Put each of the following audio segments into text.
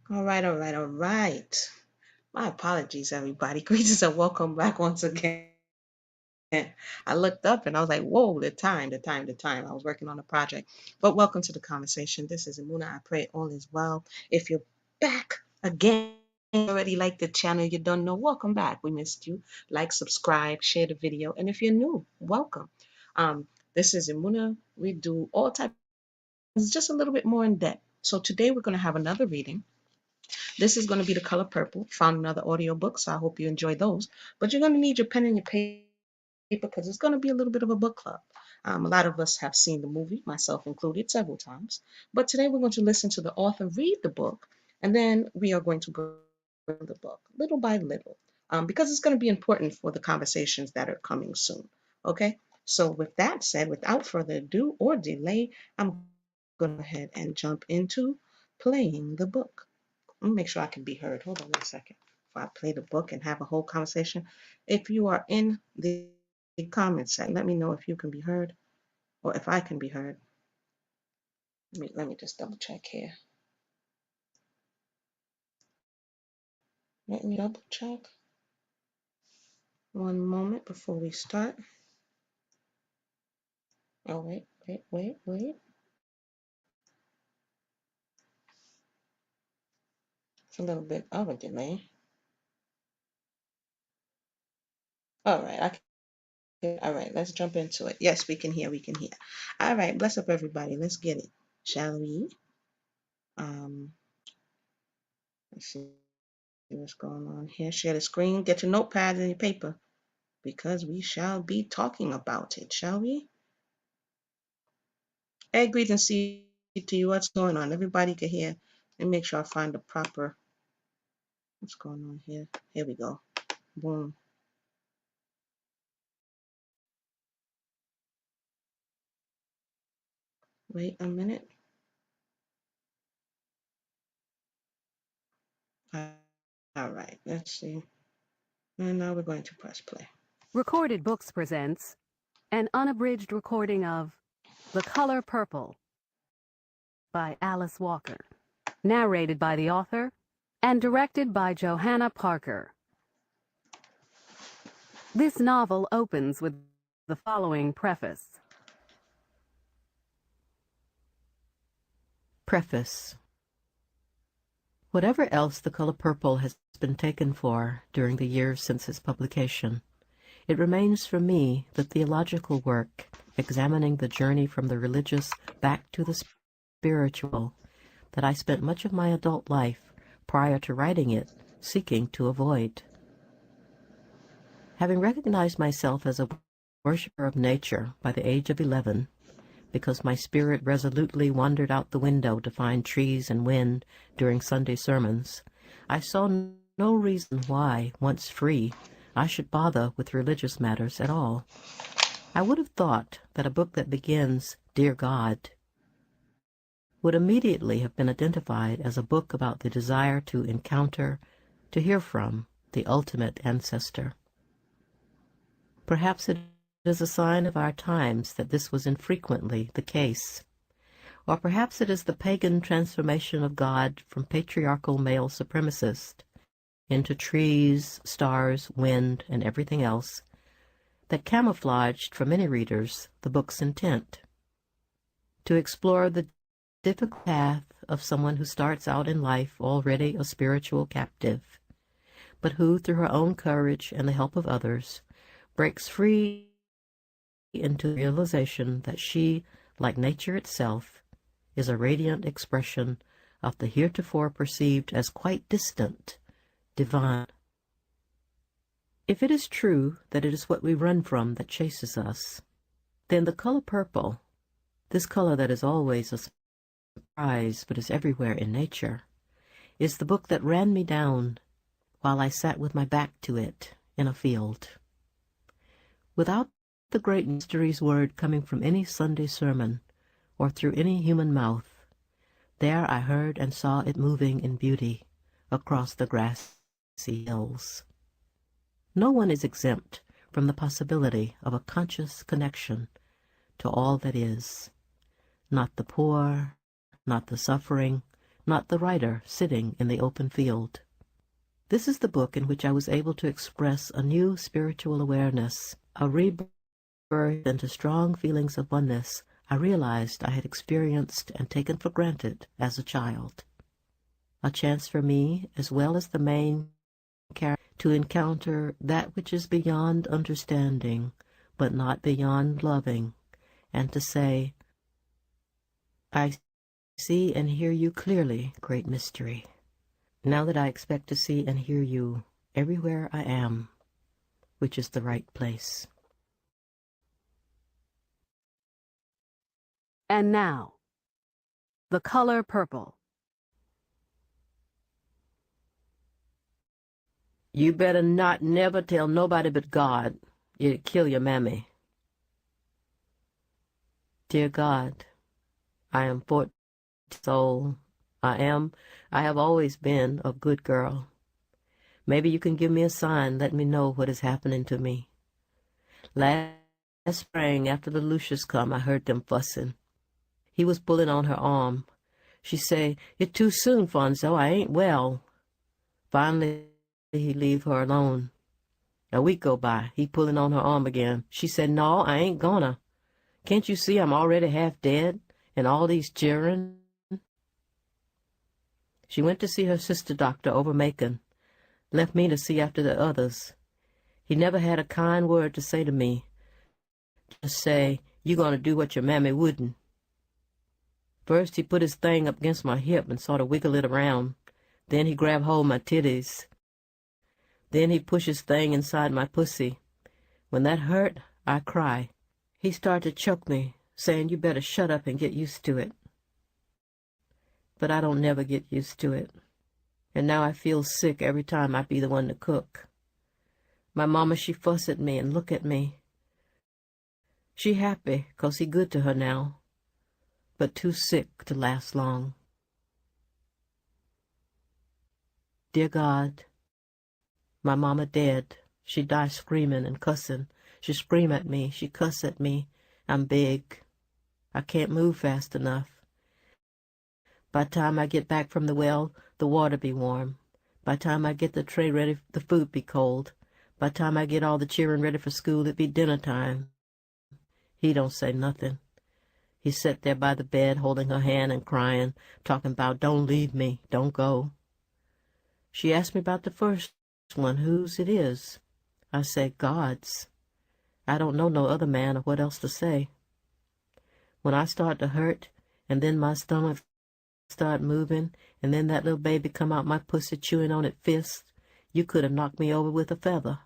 All right, all right, all right. My apologies, everybody. Greetings and welcome back once again. I looked up and I was like, whoa, the time. I was working on a project. But welcome to the conversation. This is Amuna. I pray all is well. If you're back again, already like the channel, you don't know, welcome back. We missed you. Like, subscribe, share the video. And if you're new, welcome. This is Amuna. We do all types, just a little bit more in depth. So today we're going to have another reading. This is going to be The Color Purple. Found another audiobook, so I hope you enjoy those. But you're going to need your pen and your paper because it's going to be a little bit of a book club. A lot of us have seen the movie, myself included, several times. But today we're going to listen to the author read the book, and then we are going to go through the book little by little because it's going to be important for the conversations that are coming soon. Okay? So, with that said, without further ado or delay, I'm going to go ahead and jump into playing the book. Let me make sure I can be heard. Hold on one second. Before I play the book and have a whole conversation. If you are in the comments section, let me know if you can be heard or if I can be heard. Let me just double check here. Let me double check. One moment before we start. Oh, wait. It's a little bit of a delay. All right, all right, let's jump into it. Yes, we can hear. All right, bless up everybody. Let's get it, shall we? Let's see what's going on here. Share the screen. Get your notepads and your paper because we shall be talking about it, shall we? Hey, greetings to you. What's going on? Everybody can hear. Let me make sure I find the proper. What's going on here? Here we go. Boom. Wait a minute. All right, let's see. And now we're going to press play. Recorded Books presents an unabridged recording of The Color Purple by Alice Walker, narrated by the author and directed by Johanna Parker. This novel opens with the following preface. Preface. Whatever else The Color Purple has been taken for during the years since its publication, it remains for me the theological work examining the journey from the religious back to the spiritual that I spent much of my adult life prior to writing it seeking to avoid. Having recognized myself as a worshiper of nature by the age of 11, because my spirit resolutely wandered out the window to find trees and wind during Sunday sermons, I saw no reason why, once free, I should bother with religious matters at all. I would have thought that a book that begins, Dear God, would immediately have been identified as a book about the desire to encounter, to hear from, the ultimate ancestor. Perhaps it is a sign of our times that this was infrequently the case. Or perhaps it is the pagan transformation of God from patriarchal male supremacist into trees, stars, wind, and everything else that camouflaged for many readers the book's intent. To explore the difficult path of someone who starts out in life already a spiritual captive, but who, through her own courage and the help of others, breaks free into the realization that she, like nature itself, is a radiant expression of the heretofore perceived as quite distant, divine. If it is true that it is what we run from that chases us, then The Color Purple, this color that is always a surprise but is everywhere in nature, is the book that ran me down while I sat with my back to it in a field. Without the great mysteries word coming from any Sunday sermon or through any human mouth, there I heard and saw it moving in beauty across the grassy hills. No one is exempt from the possibility of a conscious connection to all that is, not the poor, not the suffering, not the writer sitting in the open field. This is the book in which I was able to express a new spiritual awareness, a rebirth into strong feelings of oneness I realized I had experienced and taken for granted as a child. A chance for me, as well as the main character, to encounter that which is beyond understanding, but not beyond loving, and to say, I see and hear you clearly, great mystery. Now that I expect to see and hear you everywhere I am, which is the right place. And now, The Color Purple. You better not never tell nobody but God. It'll kill your mammy. Dear God, I am 14 years old. I have always been a good girl. Maybe you can give me a sign, let me know what is happening to me. Last spring, after the Lucius come, I heard them fussing. He was pulling on her arm. She say, "It's too soon, Fonzo, I ain't well." Finally, he leave her alone. A week go by, he pulling on her arm again. She said, "No, I ain't gonna. Can't you see I'm already half dead, and all these children?" She went to see her sister doctor over Macon, left me to see after the others. He never had a kind word to say to me. Just say, "You gonna do what your mammy wouldn't." First he put his thing up against my hip and sort of wiggle it around. Then he grabbed hold of my titties. Then he pushed his thing inside my pussy. When that hurt, I cry. He started to choke me, saying, "You better shut up and get used to it." But I don't never get used to it. And now I feel sick every time I be the one to cook. My mama, she fuss at me and look at me. She happy 'cause he good to her now, but too sick to last long. Dear God, my mama dead. She die screaming and cussing. She scream at me, she cuss at me. I'm big. I can't move fast enough. By the time I get back from the well, the water be warm. By the time I get the tray ready, the food be cold. By the time I get all the children ready for school, it be dinner time. He don't say nothing. He sat there by the bed, holding her hand and crying, talking about, "Don't leave me, don't go." She asked me about the first one, whose it is. I say, "God's." I don't know no other man or what else to say. When I start to hurt, and then my stomach start moving, and then that little baby come out my pussy chewing on it fist, you could have knocked me over with a feather.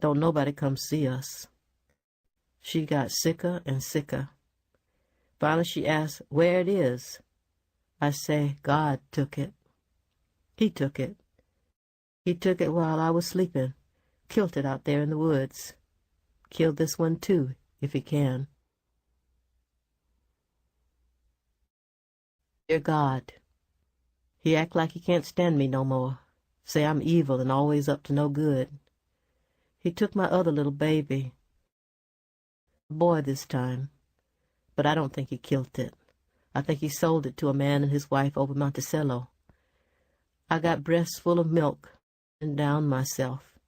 Don't nobody come see us. She got sicker and sicker. Finally she asked where it is. I say, God took it. He took it. He took it while I was sleeping, killed it out there in the woods. Kill this one too, if he can. Dear God, he act like he can't stand me no more. Say I'm evil and always up to no good. He took my other little baby, a boy this time, but I don't think he killed it. I think he sold it to a man and his wife over Monticello. I got breasts full of milk and down myself.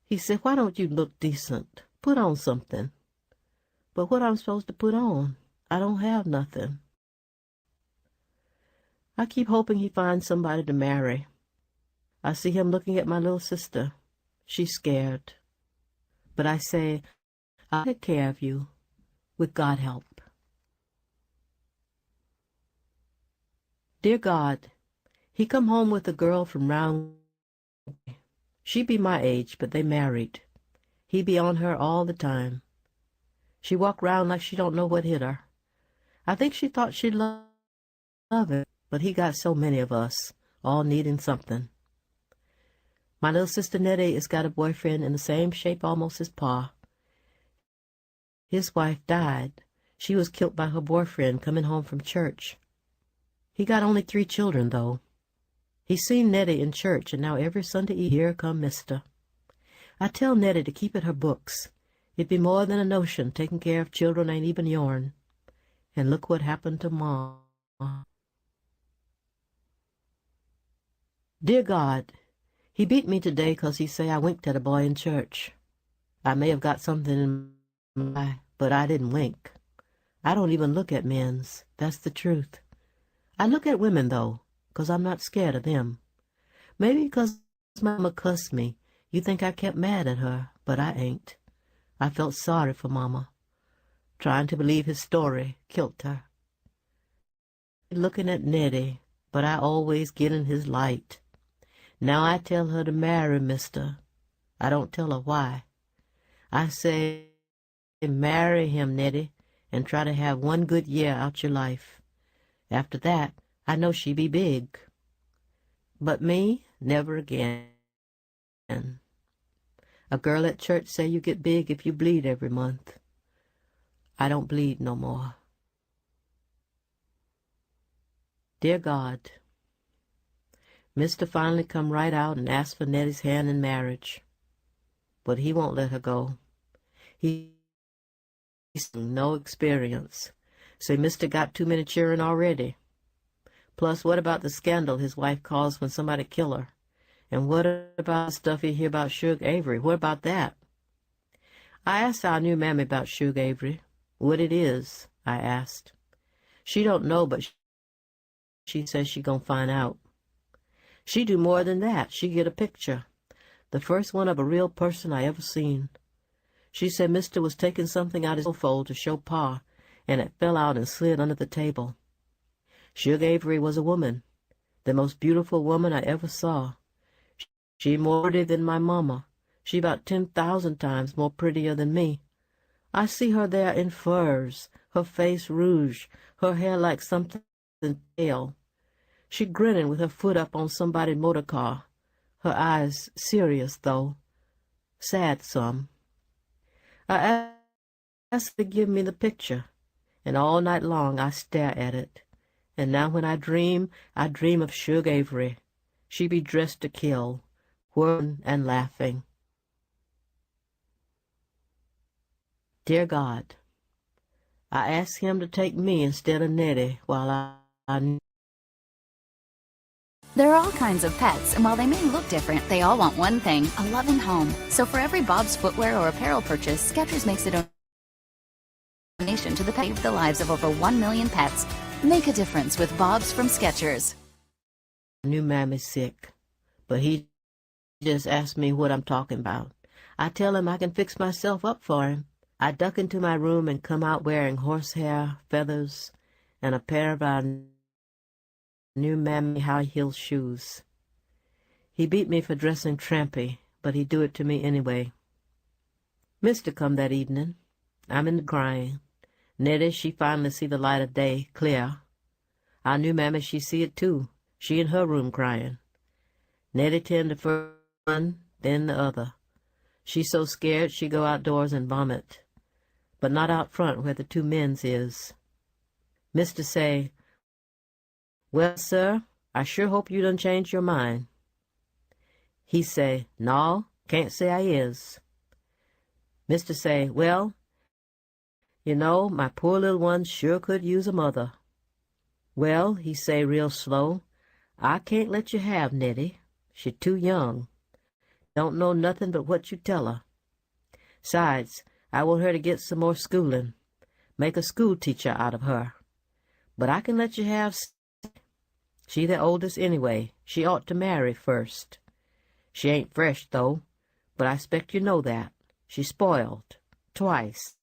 He said, "Why don't you look decent? Put on something." But what I'm supposed to put on? I don't have nothing. I keep hoping he finds somebody to marry. I see him looking at my little sister. She's scared. But I say, I'll take care of you, with God help. Dear God, he come home with a girl from round. She be my age, but they married. He be on her all the time. She walk round like she don't know what hit her. I think she thought she'd love it. But he got so many of us, all needing something. My little sister Nettie has got a boyfriend in the same shape almost as Pa. His wife died. She was killed by her boyfriend coming home from church. He got only 3 children, though. He seen Nettie in church, and now every Sunday here come Mister. I tell Nettie to keep at her books. It'd be more than a notion. Taking care of children ain't even yourn. And look what happened to Ma. Dear God, he beat me today 'cause he say I winked at a boy in church. I may have got something in my eye, but I didn't wink. I don't even look at men's. That's the truth. I look at women, though, 'cause I'm not scared of them. Maybe 'cause Mama cussed me, you think I kept mad at her, but I ain't. I felt sorry for Mama. Trying to believe his story killed her. Looking at Nettie, but I always get in his light. Now I tell her to marry Mister. I don't tell her why. I say, marry him, Nettie, and try to have one good year out your life. After that, I know she be big. But me, never again. A girl at church say you get big if you bleed every month. I don't bleed no more. Dear God, Mister finally come right out and ask for Nettie's hand in marriage. But he won't let her go. He's no experience. Say Mister got too many children already. Plus, what about the scandal his wife caused when somebody kill her? And what about the stuff you hear about Suge Avery? What about that? I asked our new mammy about Suge Avery. What it is, I asked. She don't know, but she says she gonna find out. She do more than that. She get a picture. The first one of a real person I ever seen. She said Mister was taking something out of his fold to show Pa, and it fell out and slid under the table. Suge Avery was a woman, the most beautiful woman I ever saw. She more pretty than my mama. She about 10,000 times more prettier than me. I see her there in furs, her face rouge, her hair like something pale. She grinning with her foot up on somebody's motor car. Her eyes serious, though. Sad some. I asked her to give me the picture, and all night long I stare at it. And now when I dream of Suge Avery. She be dressed to kill, whirling and laughing. Dear God, I ask him to take me instead of Nettie while I There are all kinds of pets, and while they may look different, they all want one thing, a loving home. So for every Bob's footwear or apparel purchase, Skechers makes a donation to the save the lives of over 1 million pets. Make a difference with Bob's from Skechers. New mammy's sick, but he just asked me what I'm talking about. I tell him I can fix myself up for him. I duck into my room and come out wearing horsehair, feathers, and a pair of our new mammy high-heel shoes. He beat me for dressing trampy, but he do it to me anyway. Mister come that evening. I'm in the crying. Nettie, she finally see the light of day, clear. Our new mammy, she see it too. She in her room crying. Nettie tend to first one, then the other. She so scared she go outdoors and vomit, but not out front where the two men's is. Mister say, "Well, sir, I sure hope you done changed your mind." He say, "No, can't say I is." Mister say, "Well, you know, my poor little one sure could use a mother." "Well," he say real slow, "I can't let you have Nettie. She too young. Don't know nothing but what you tell her. 'Sides, I want her to get some more schooling. Make a school teacher out of her. But I can let you have she the oldest anyway. She ought to marry first. She ain't fresh, though, but I expect you know that. She's spoiled. Twice.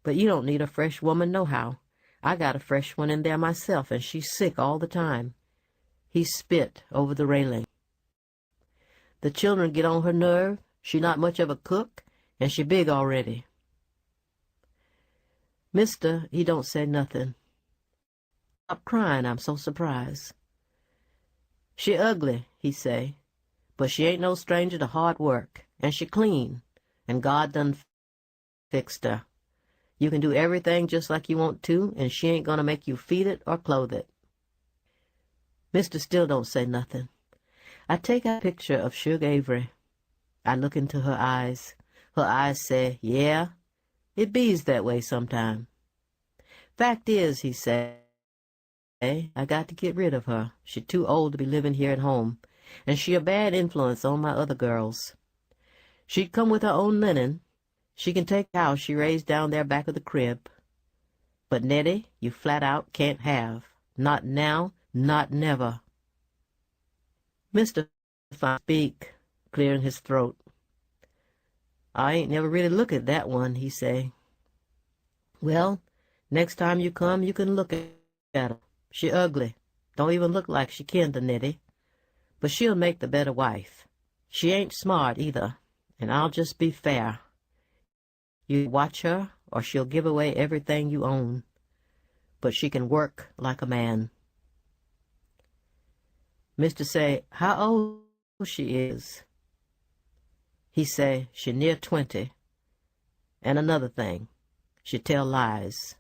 But you don't need a fresh woman nohow. I got a fresh one in there myself, and she's sick all the time." He spit over the railing. "The children get on her nerve. She not much of a cook, and she big already." Mister, he don't say nothing. Stop crying, I'm so surprised. "She ugly," he say, "but she ain't no stranger to hard work, and she clean, and God done fixed her. You can do everything just like you want to, and she ain't gonna make you feed it or clothe it." Mister still don't say nothing. I take a picture of Suge Avery. I look into her eyes. Her eyes say, "Yeah, it bees that way sometime." "Fact is," he said, I got to get rid of her. She too old to be living here at home, and she a bad influence on my other girls. She'd come with her own linen. She can take the house she raised down there back of the crib. But Nettie, you flat out can't have. Not now, not never. Mr. Fine speak, clearing his throat. I ain't never really looked at that one, he say. Well, next time you come, you can look at her. She ugly. Don't even look like she kin to Nettie. But she'll make the better wife. She ain't smart either, and I'll just be fair. You watch her, or she'll give away everything you own. But she can work like a man. Mister say, how old she is? He say, she near 20. And another thing, she tell lies.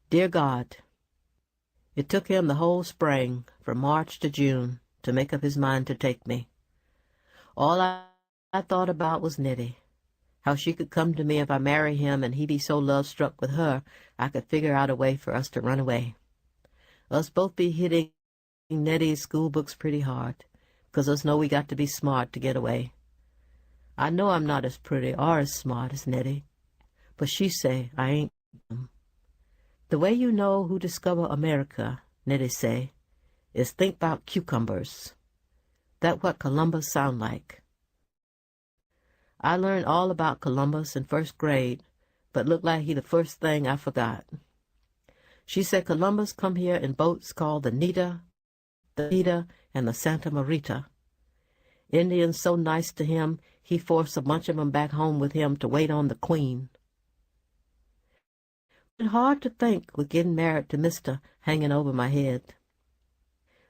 Dear God, it took him the whole spring, from March to June, to make up his mind to take me. All I thought about was Nettie, how she could come to me if I marry him and he be so love-struck with her, I could figure out a way for us to run away. Us both be hitting Nettie's school books pretty hard, 'cause us know we got to be smart to get away. I know I'm not as pretty or as smart as Nettie, but she say I ain't. The way you know who discover America, Nettie say, is think about cucumbers. That what Columbus sound like. I learned all about Columbus in first grade, but looked like he the first thing I forgot. She said Columbus come here in boats called the Nita, and the Santa Marita. Indians so nice to him, he forced a bunch of 'em back home with him to wait on the Queen. It's hard to think with getting married to Mister hanging over my head.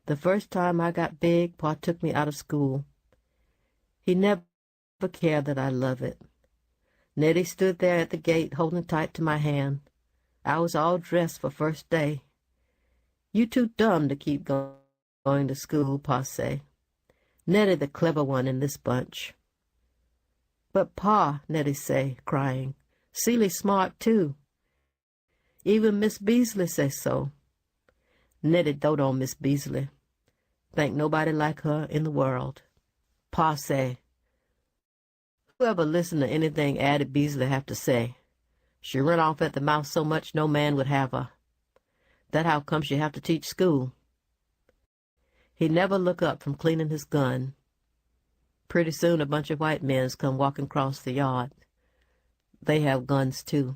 The first time I got big, Pa took me out of school. He never cared that I love it. Nettie stood there at the gate holding tight to my hand. I was all dressed for first day. You too dumb to keep going to school, Pa say. Nettie the clever one in this bunch. But Pa, Nettie say, crying, Celie smart too. Even Miss Beasley says so. Nettie dote on Miss Beasley. Think nobody like her in the world. Pa say, whoever listen to anything Addie Beasley have to say? She run off at the mouth so much no man would have her. That how come she have to teach school. He never look up from cleaning his gun. Pretty soon a bunch of white men's come walking across the yard. They have guns too.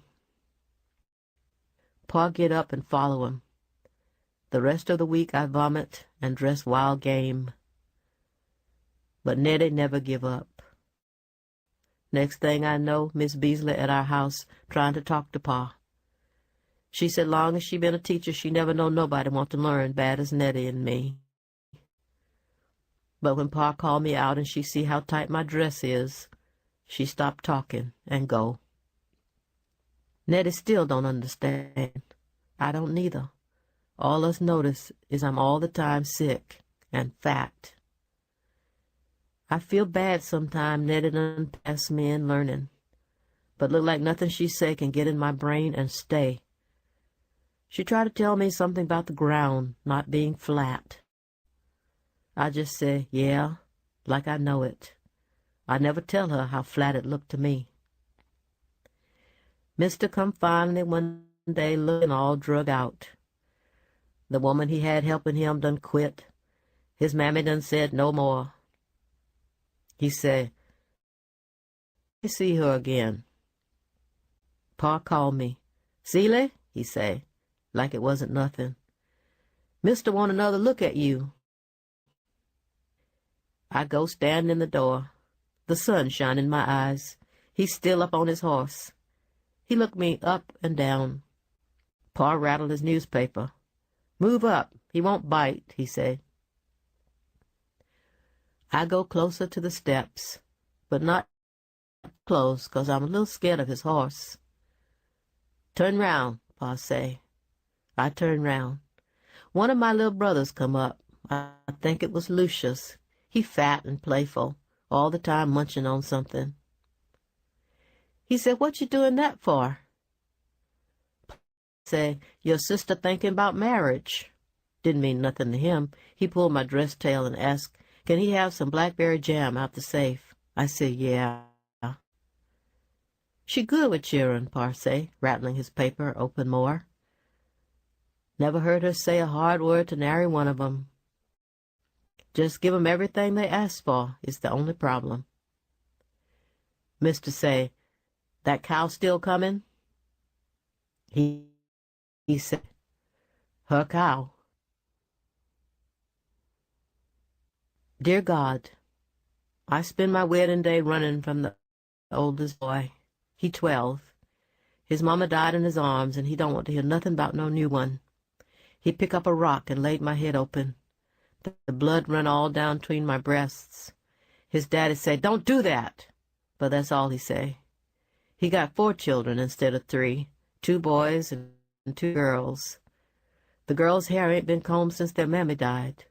Pa get up and follow him. The rest of the week I vomit and dress wild game. But Nettie never give up. Next thing I know, Miss Beasley at our house trying to talk to Pa. She said long as she been a teacher, she never know nobody want to learn bad as Nettie and me. But when Pa called me out and she see how tight my dress is, she stopped talking and go. Nettie still don't understand. I don't neither. All us notice is I'm all the time sick and fat. I feel bad sometime Nettie done pass me in learning, but look like nothing she say can get in my brain and stay. She tried to tell me something about the ground not being flat. I just say, yeah, like I know it. I never tell her how flat it looked to me. Mister come finally one day looking all drug out. The woman he had helping him done quit. His mammy done said no more. He said, I see her again. Pa called me. Celie, he say, like it wasn't nothing. Mister want another look at you. I go stand in the door. The sun shine in my eyes. He's still up on his horse. He looked me up and down. Pa rattled his newspaper. Move up. He won't bite, he said. I go closer to the steps, but not close, 'cause I'm a little scared of his horse. Turn round, Pa say. I turn round. One of my little brothers come up. I think it was Lucius. He fat and playful, all the time munching on something. He said, what you doing that for? say, "Your sister thinking about marriage." Didn't mean nothing to him. He pulled my dress tail and asked, "Can he have some blackberry jam out the safe?" I said, "Yeah." "She good with cheering," Pa say, rattling his paper open more. "Never heard her say a hard word to nary one of 'em. Just give 'em everything they ask for is the only problem." Mister say, "That cow still coming?" He said, "Her cow." Dear God, I spend my wedding day running from the oldest boy. He 12. His mama died in his arms, and he don't want to hear nothing about no new one. He pick up a rock and laid my head open. The blood run all down between my breasts. His daddy say, "Don't do that," but that's all he say. He got 4 children instead of 3, 2 boys and 2 girls. The girls' hair ain't been combed since their mammy died.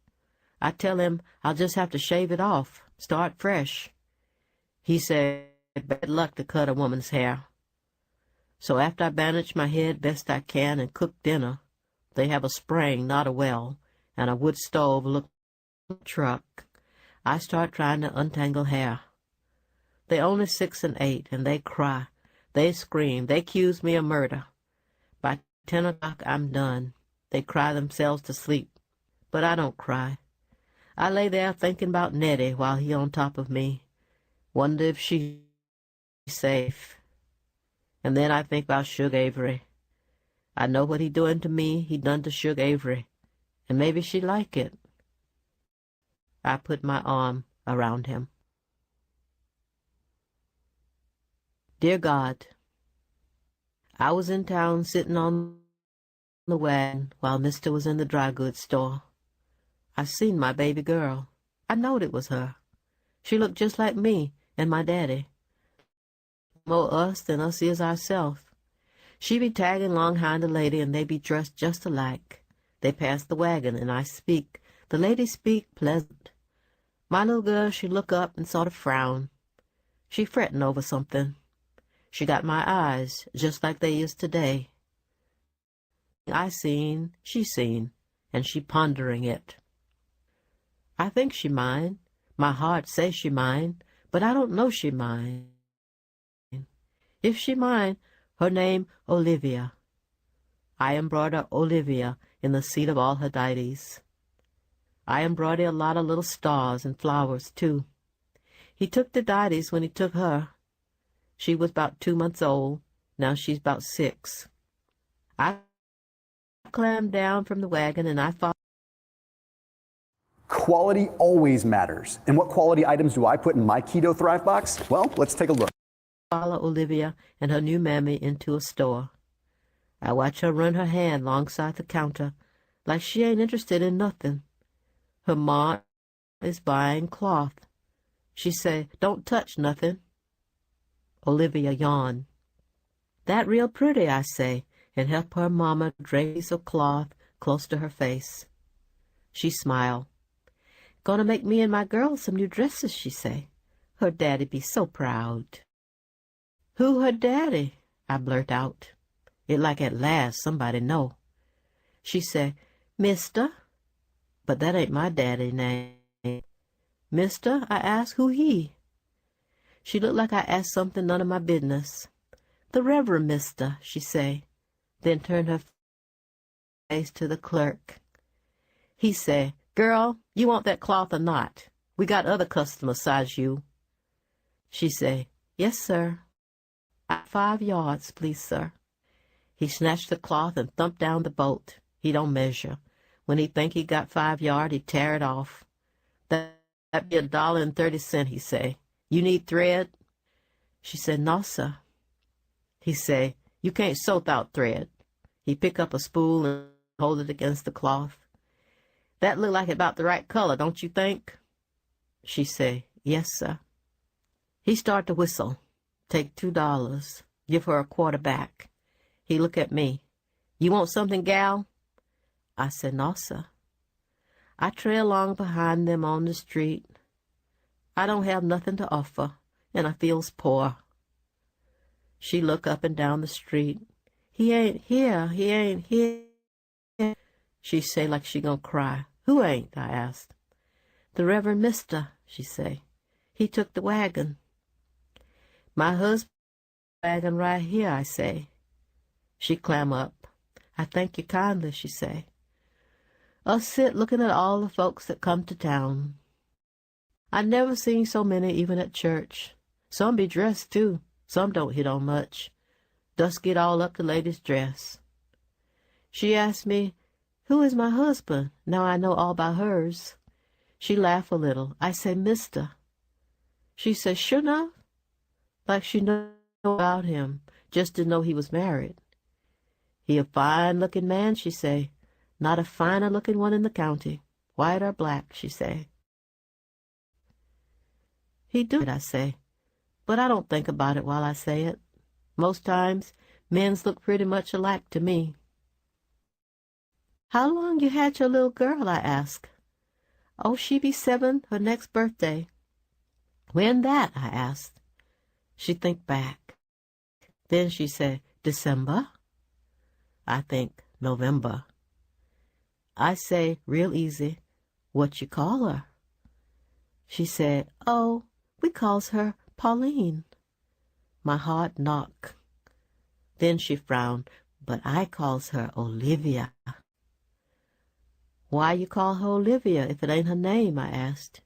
I tell him I'll just have to shave it off, start fresh. He said, "Bad luck to cut a woman's hair." So after I bandage my head best I can and cook dinner, they have a spring, not a well, and a wood stove look like a truck, I start trying to untangle hair. They only 6 and 8, and they cry, they scream, they accuse me of murder. By 10 o'clock I'm done. They cry themselves to sleep, but I don't cry. I lay there thinking about Nettie while he on top of me. Wonder if she's safe. And then I think about Suge Avery. I know what he doing to me, he done to Suge Avery, and maybe she like it. I put my arm around him. Dear God, I was in town sitting on the wagon while Mister was in the dry goods store. I seen my baby girl. I knowed it was her. She looked just like me and my daddy. More us than us is ourself. She be tagging along hind the lady, and they be dressed just alike. They pass the wagon, and I speak. The lady speak pleasant. My little girl, she look up and sort of frown. She fretting over something. She got my eyes, just like they is today. I seen, she seen, and she pondering it. I think she mine. My heart says she mine, but I don't know she mine. If she mine, her name Olivia. I embroider Olivia in the seat of all her deities. I embroider a lot of little stars and flowers, too. He took the deities when he took her. She was about 2 months old. Now she's about 6. I climbed down from the wagon and I followed. Quality always matters. And what quality items do I put in my Keto Thrive box? Well, let's take a look. Follow Olivia and her new mammy into a store. I watch her run her hand alongside the counter like she ain't interested in nothing. Her ma is buying cloth. She say, "Don't touch nothing." Olivia yawn. "That real pretty," I say, and help her mama drape a piece of cloth close to her face. She smile. "Gonna make me and my girls some new dresses," she say. "Her daddy be so proud." "Who her daddy?" I blurt out. It like at last somebody know. She say, "Mister." But that ain't my daddy name. "Mister?" I ask, "who he?" She look like I asked something none of my business. "The Reverend Mister," she say, then turn her face to the clerk. He say, "Girl, you want that cloth or not? We got other customers size you." She say, "Yes, sir. 5 yards, please, sir." He snatched the cloth and thumped down the bolt. He don't measure. When he think he got 5 yards, he tear it off. That be $1.30, he say. "You need thread?" She said, "No, sir." He say, "You can't sew without thread." He pick up a spool and hold it against the cloth. "That look like about the right color, don't you think?" She say, "Yes, sir." He start to whistle. Take $2. Give her a quarter back. He look at me. "You want something, gal?" I said, "No, sir." I trail along behind them on the street. I don't have nothing to offer, and I feels poor. She look up and down the street. He ain't here. He ain't here. She say like she gonna cry. Who ain't? I asked. The Reverend Mister, she say. He took the wagon. My husband's wagon right here, I say. She clam up. I thank you kindly, she say. Us sit looking at all the folks that come to town. I never seen so many even at church. Some be dressed too. Some don't hit on much. Dust get all up the lady's dress. She asked me, who is my husband? Now I know all about hers. She laugh a little. I say, Mister. She says, sure enough. Like she know about him, just to know he was married. He a fine-looking man, she say. Not a finer-looking one in the county. White or black, she say. He do it, I say. But I don't think about it while I say it. Most times, men's look pretty much alike to me. How long you had your little girl, I ask. Oh, she be 7, her next birthday. When that, I asked. She think back. Then she say, December? I think, November. I say, real easy, what you call her? She said, oh, we calls her Pauline. My heart knock. Then she frowned, but I calls her Olivia. Why you call her Olivia if it ain't her name, I asked.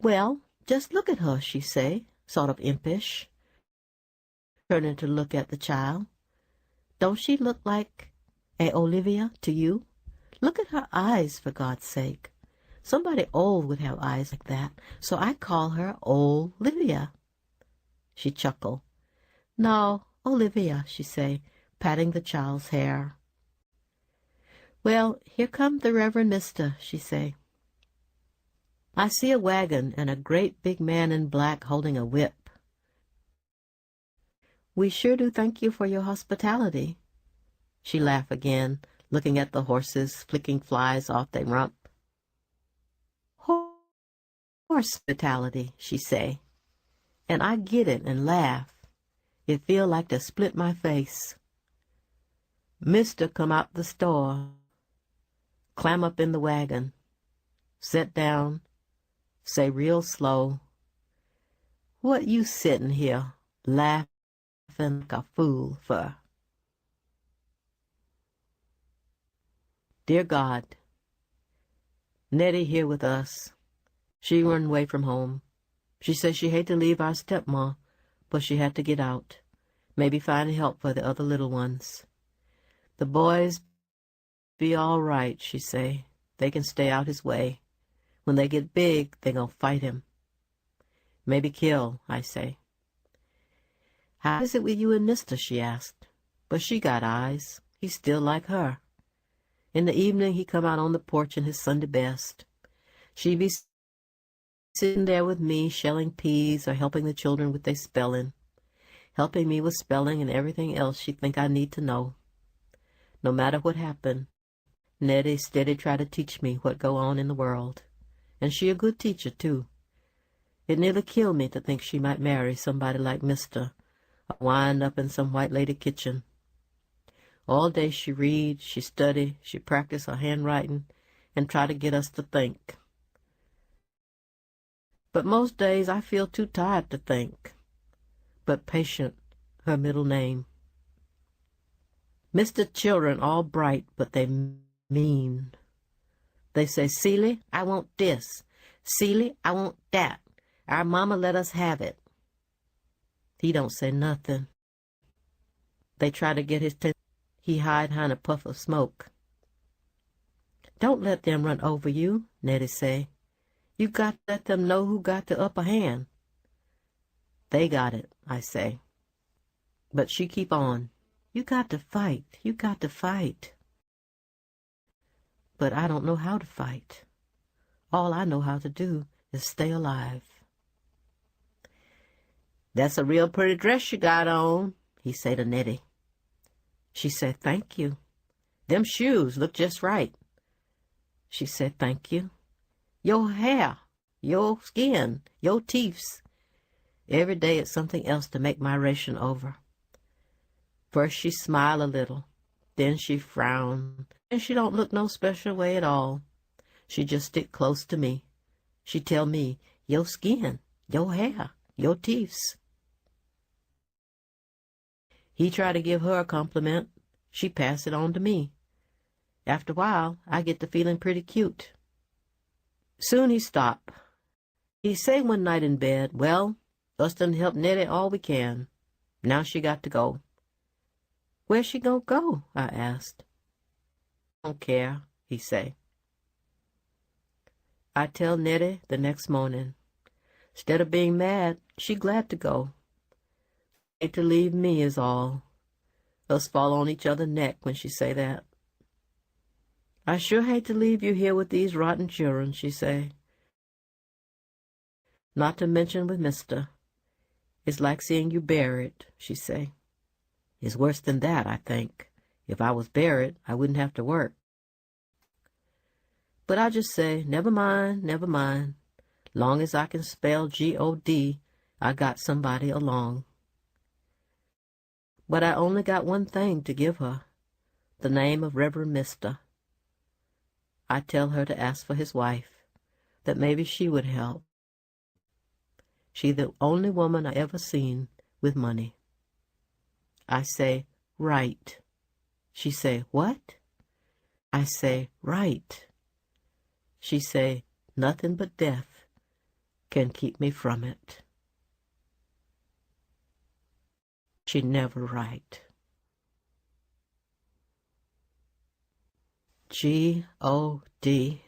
Well, just look at her, she say, sort of impish, turning to look at the child. Don't she look like a Olivia to you? Look at her eyes, for God's sake. Somebody old would have eyes like that, so I call her Olivia. She chuckled. No, Olivia, she say, patting the child's hair. Well, here come the Reverend Mister, she say. I see a wagon and a great big man in black holding a whip. We sure do thank you for your hospitality. She laughed again, looking at the horses, flicking flies off their rump. Hospitality, she say. And I get it and laugh. It feel like to split my face. Mister come out the store, climb up in the wagon, sit down, say real slow, what you sitting here laughing like a fool for? Dear God, Nettie here with us. She run away from home. She says she hate to leave our stepma, but she had to get out. Maybe find help for the other little ones. The boys be all right, she say. They can stay out his way. When they get big, they gonna fight him. Maybe kill, I say. How is it with you and Mister, she asked. But she got eyes. He's still like her. In the evening, he come out on the porch in his Sunday best. She be sitting there with me, shelling peas or helping the children with their spelling, helping me with spelling and everything else she think I need to know. No matter what happened, Nettie steady try to teach me what go on in the world. And she a good teacher, too. It nearly killed me to think she might marry somebody like Mister, or wind up in some white lady kitchen. All day she read, she study, she practice her handwriting, and try to get us to think. But most days I feel too tired to think. But Patient, her middle name. Mister children all bright, but they mean. They say, Celie, I want this. Celie, I want that. Our mama let us have it. He don't say nothing. They try to get his attention. He hide behind a puff of smoke. Don't let them run over you, Nettie say. You got to let them know who got the upper hand. They got it, I say. But she keep on. You got to fight. You got to fight. But I don't know how to fight. All I know how to do is stay alive. That's a real pretty dress you got on, he say to Nettie. She said, thank you. Them shoes look just right. She said, thank you. Your hair, your skin, your teeth. Every day it's something else to make my ration over. First she smile a little, then she frown, and she don't look no special way at all. She just stick close to me. She tell me, your skin, your hair, your teeths. He try to give her a compliment. She pass it on to me. After a while, I get to feeling pretty cute. Soon he stop. He say one night in bed, well, us done help Nettie all we can. Now she got to go. Where's she gonna go? I asked. Don't care, he say. I tell Nettie the next morning. Instead of being mad, she glad to go. Hate to leave me is all. Us fall on each other's neck when she say that. I sure hate to leave you here with these rotten children, she say. Not to mention with Mister. It's like seeing you buried, she say. It's worse than that, I think. If I was buried, I wouldn't have to work. But I just say, never mind, never mind. Long as I can spell G-O-D, I got somebody along. But I only got one thing to give her, the name of Reverend Mister. I tell her to ask for his wife, that maybe she would help. She the only woman I ever seen with money. I say, right. She say, what? I say, right. She say, nothing but death can keep me from it. She never right. G-O-D.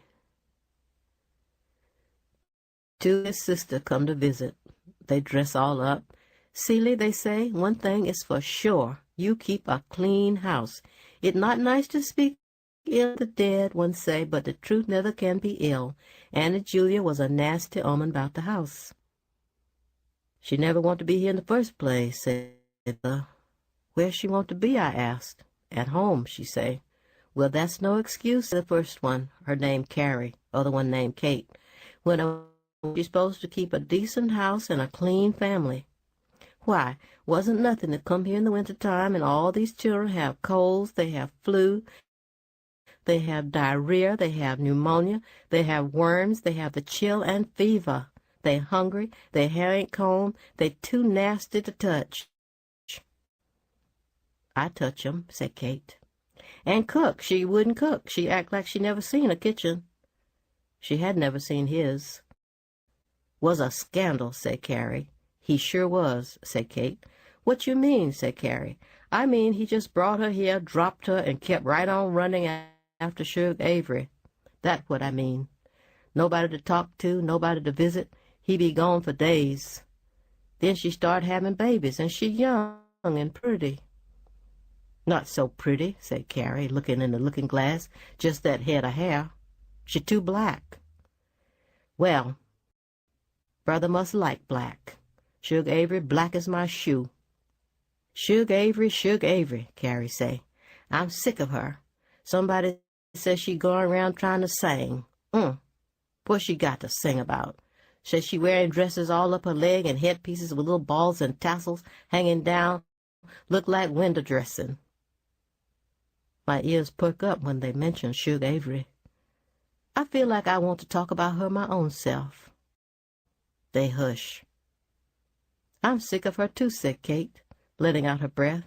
Two his sister come to visit. They dress all up. Celie, they say, one thing is for sure. You keep a clean house. It not nice to speak ill of the dead, one say, but the truth never can be ill. Anna Julia was a nasty omen about the house. She never want to be here in the first place, said the. Where she want to be, I asked. At home, she say. Well, that's no excuse. The first one, her name Carrie, other one named Kate. When she's supposed to keep a decent house and a clean family. Why, wasn't nothing to come here in the winter time, and all these children have colds, they have flu, they have diarrhea, they have pneumonia, they have worms, they have the chill and fever. They hungry, their hair ain't combed, they too nasty to touch. I touch 'em, said Kate. And cook, she wouldn't cook. She act like she never seen a kitchen. She had never seen his. Was a scandal, said Carrie. He sure was, said Kate. What you mean, said Carrie. I mean he just brought her here, dropped her, and kept right on running after Shug Avery. That's what I mean. Nobody to talk to, nobody to visit. He be gone for days. Then she started having babies, and she young and pretty. Not so pretty, said Carrie, looking in the looking glass, just that head of hair. She too black. Well, brother must like black. Shug Avery black as my shoe. Shug Avery, Carrie say. I'm sick of her. Somebody says she going around trying to sing. What she got to sing about? Says she wearing dresses all up her leg and headpieces with little balls and tassels hanging down, look like window dressing. My ears perk up when they mention Shug Avery. I feel like I want to talk about her my own self. They hush. I'm sick of her too, said Kate, letting out her breath.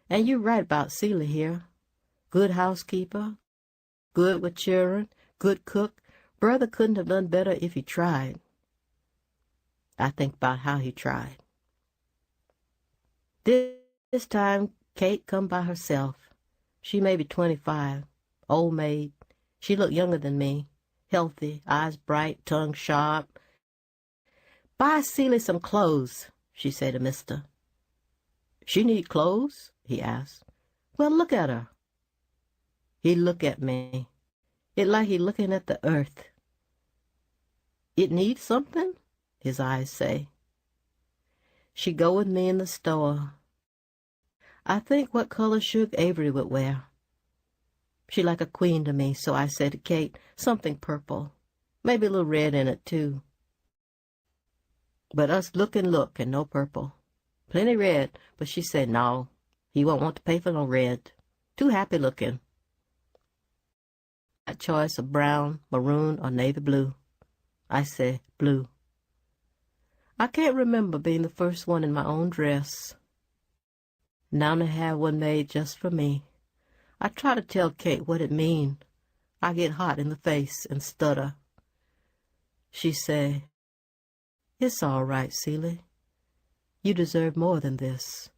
And you're right about Celia here. Good housekeeper, good with children, good cook. Brother couldn't have done better if he tried. I think about how he tried. This time, Kate come by herself. She may be 25, old maid. She look younger than me, healthy, eyes bright, tongue sharp. Buy Celia some clothes, she said to Mister. She need clothes? He asked. Well, look at her. He look at me. It like he looking at the earth. It needs something? His eyes say. She go with me in the store. I think what color Shug Avery would wear. She like a queen to me, so I said to Kate, something purple. Maybe a little red in it, too. But us look and no purple. Plenty red, but she said no. He won't want to pay for no red. Too happy looking. That choice of brown, maroon, or navy blue. I say blue. I can't remember being the first one in my own dress. Now to have one made just for me. I try to tell Kate what it mean. I get hot in the face and stutter. She say, "It's all right, Celie. You deserve more than this."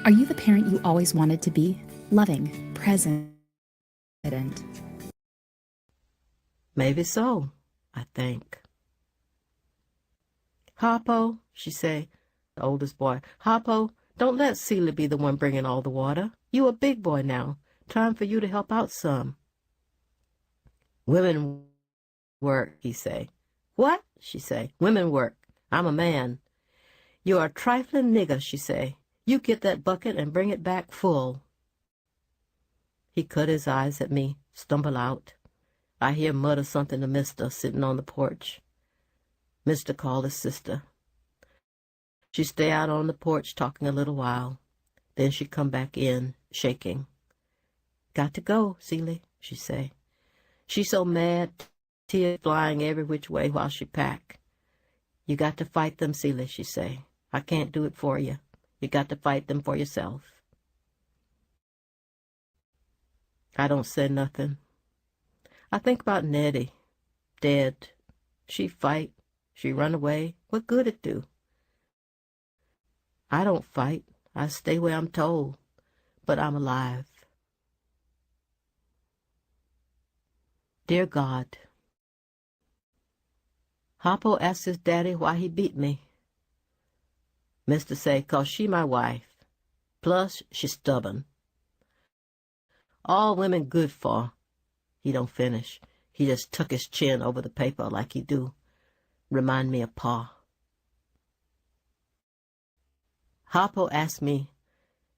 Are you the parent you always wanted to be? Loving, present. Maybe so, I think. "Harpo," she say, the oldest boy, "Harpo, don't let Celie be the one bringing all the water. You a big boy now. Time for you to help out some." "Women work," he say. "What?" she say. "Women work. I'm a man." "You're a trifling nigger," she say. "You get that bucket and bring it back full." He cut his eyes at me, stumble out. I hear mutter something to Mister sitting on the porch. Mister call his sister. She stay out on the porch talking a little while. Then she come back in, shaking. "Got to go, Celie," she say. She so mad, tears flying every which way while she pack. "You got to fight them, Celie," she say. "I can't do it for you. You got to fight them for yourself." I don't say nothing. I think about Nettie, dead. She fight, she run away. What good it do? I don't fight. I stay where I'm told, but I'm alive. Dear God, Harpo asked his daddy why he beat me. Mister say, "'Cause she my wife. Plus, she stubborn. All women good for." He don't finish. He just tuck his chin over the paper like he do. Remind me of Pa. Harpo asked me,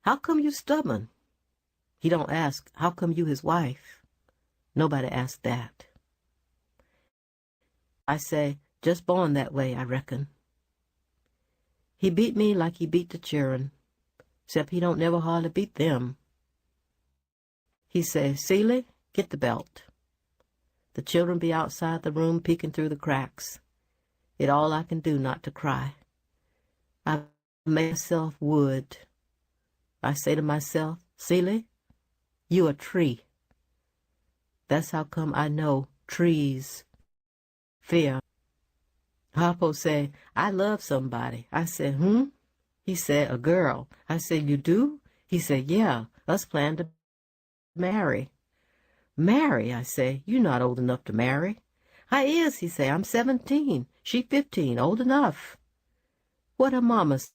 "How come you stubborn?" He don't ask, "How come you his wife?" Nobody asked that. I say, "Just born that way, I reckon." He beat me like he beat the children, except he don't never hardly beat them. He say, "Celie, get the belt." The children be outside the room peeking through the cracks. It all I can do not to cry. I make myself wood. I say to myself, "Celie, you a tree." That's how come I know trees fear. Harpo say, "I love somebody." I said, "Hmm?" He said, "A girl." I said, "You do?" He said, "Yeah, us plan to marry." "Marry?" I say. "You not old enough to marry." "I is," he say. "I'm 17. She 15. Old enough." "What her mama say?"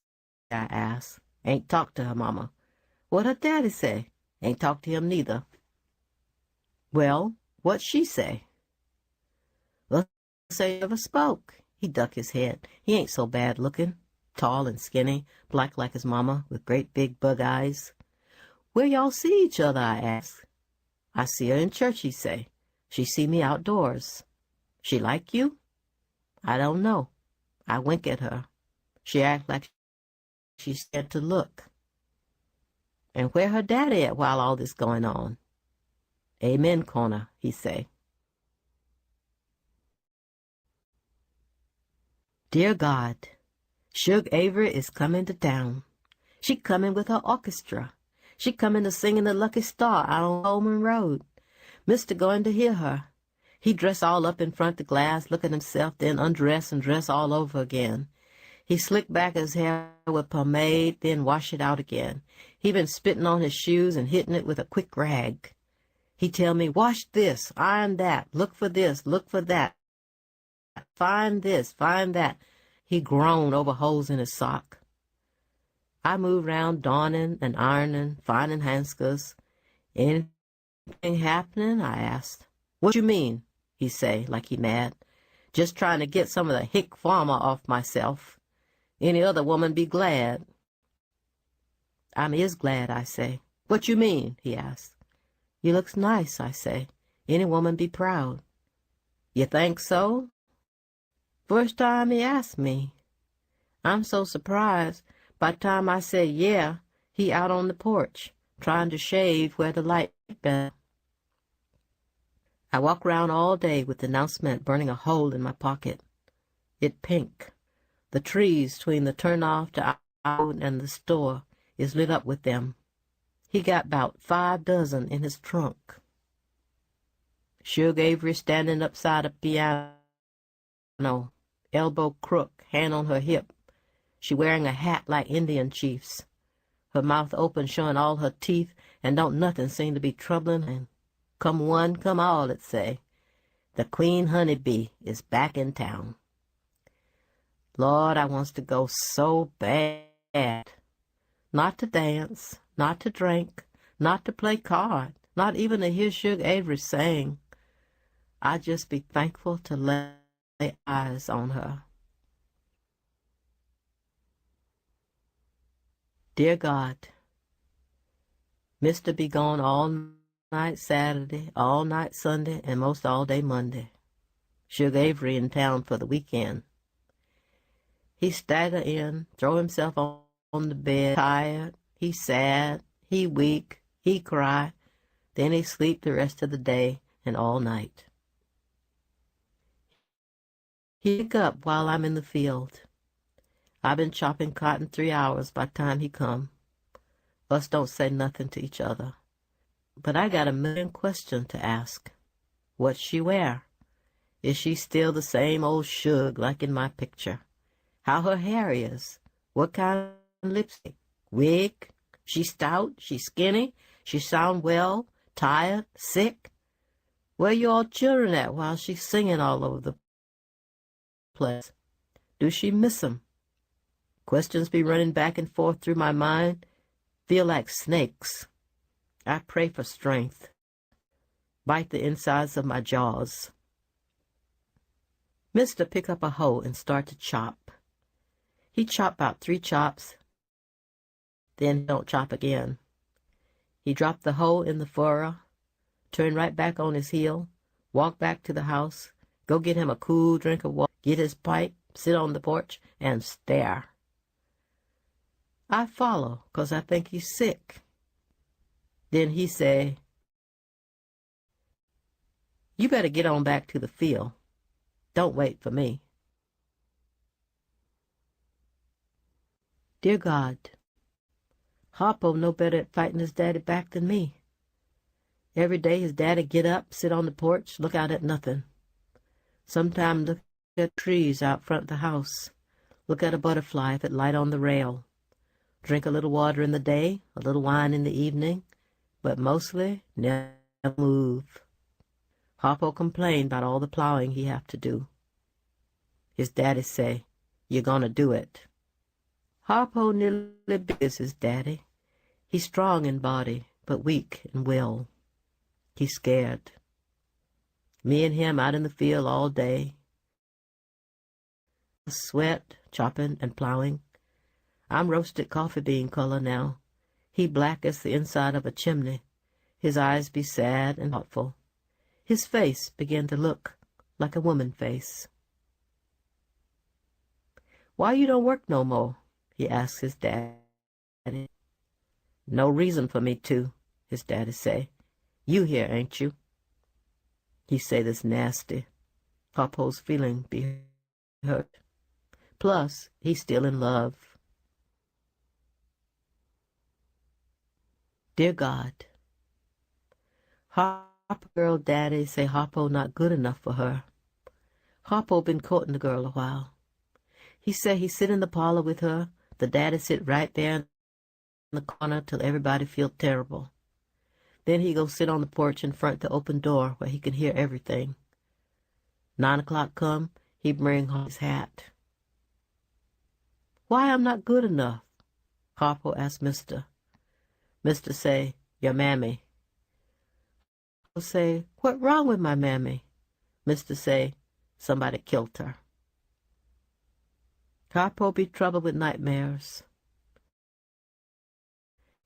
I asked. Ain't talked to her mama. "What her daddy say?" Ain't talked to him neither. "Well, what she say?" "Well, say never spoke." He duck his head. He ain't so bad looking. Tall and skinny, black like his mama, with great big bug eyes. "Where y'all see each other?" I asked. "I see her in church," he say. "She see me outdoors." "She like you?" "I don't know." I wink at her. She act like she's scared to look. "And where her daddy at while all this going on?" "Amen corner," he say. Dear God, Shug Avery is coming to town. She coming with her orchestra. She coming to sing in the Lucky Star out on Coleman Road. Mister going to hear her. He dress all up in front the glass, look at himself, then undress and dress all over again. He slick back his hair with pomade, then wash it out again. He been spitting on his shoes and hitting it with a quick rag. He tell me, "Wash this, iron that, look for this, look for that, find this, find that." He groaned over holes in his sock. I moved round darning and ironing, finding handskers. "Anything happening?" I asked. "What you mean?" he say, like he mad. "Just trying to get some of the hick farmer off myself. Any other woman be glad." "I'm is glad," I say. "What you mean?" he asked. "You looks nice," I say. "Any woman be proud." "You think so?" First time he asked me. I'm so surprised, By the time I say yeah, he out on the porch, trying to shave where the light been. I walk round all day with the announcement burning a hole in my pocket. It pink. The trees between the turnoff to out and the store is lit up with them. He got 'bout 5 dozen in his trunk. Suge Avery standing upside a piano, elbow crook, hand on her hip. She wearing a hat like Indian chiefs. Her mouth open, showing all her teeth, and don't nothing seem to be troubling him. Come one, come all, it say. The queen honeybee is back in town. Lord, I wants to go so bad. Not to dance, not to drink, not to play card, not even to hear Suge Avery sing. I just be thankful to lay eyes on her. Dear God, Mister be gone all night Saturday, all night Sunday, and most all day Monday. Suge Avery in town for the weekend. He stagger in, throw himself on the bed, tired, he sad, he weak, he cry, then he sleep the rest of the day and all night. He wake up while I'm in the field. I've been chopping cotton 3 hours by the time he come. Us don't say nothing to each other. But I got a million questions to ask. What's she wear? Is she still the same old Suge like in my picture? How her hair is? What kind of lipstick? Wig? She stout? She skinny? She sound well? Tired? Sick? Where you all children at while she's singing all over the place? Do she miss 'em? Questions be running back and forth through my mind. Feel like snakes. I pray for strength. Bite the insides of my jaws. Mister pick up a hoe and start to chop. He chop about 3 chops, then don't chop again. He drop the hoe in the furrow, turn right back on his heel, walk back to the house, go get him a cool drink of water, get his pipe, sit on the porch, and stare. I follow, 'cause I think he's sick. Then he say, "You better get on back to the field. Don't wait for me." Dear God, Harpo no better at fighting his daddy back than me. Every day his daddy get up, sit on the porch, look out at nothing. Sometime look at trees out front of the house. Look at a butterfly if it light on the rail. Drink a little water in the day, a little wine in the evening, but mostly never move. Harpo complain about all the plowing he have to do. His daddy say, "You're gonna do it." Harpo nearly big as his daddy. He's strong in body, but weak in will. He's scared. Me and him out in the field all day. Sweat, chopping and plowing. I'm roasted coffee bean color now. He black as the inside of a chimney. His eyes be sad and thoughtful. His face begin to look like a woman face. "Why you don't work no more?" he asks his daddy. "No reason for me to," his daddy say. "You here, ain't you?" He say this nasty. Harpo's feeling be hurt. Plus, he's still in love. Dear God, Harpo girl daddy say Harpo not good enough for her. Harpo been courting the girl a while. He say he sit in the parlor with her, the daddy sit right there in the corner till everybody feel terrible. Then he go sit on the porch in front the open door where he can hear everything. 9 o'clock come, he bring home his hat. "Why I'm not good enough?" Harpo ask Mister. Mister say, "Your mammy." Harpo say, "What wrong with my mammy?" Mister say, "Somebody killed her." Harpo be troubled with nightmares.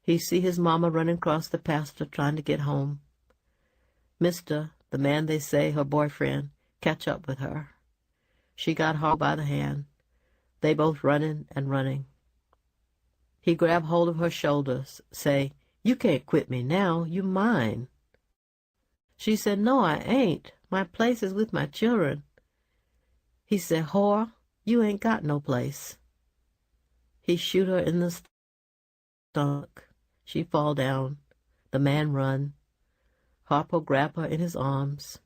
He see his mama running across the pasture trying to get home. Mister, the man they say her boyfriend, catch up with her. She got Harpo by the hand. They both running and running. He grabbed hold of her shoulders, say, "You can't quit me now, you mine." She said, "No, I ain't. My place is with my children." He said, "Whore, you ain't got no place." He shoot her in the stomach. She fall down. The man run. Harpo grab her in his arms,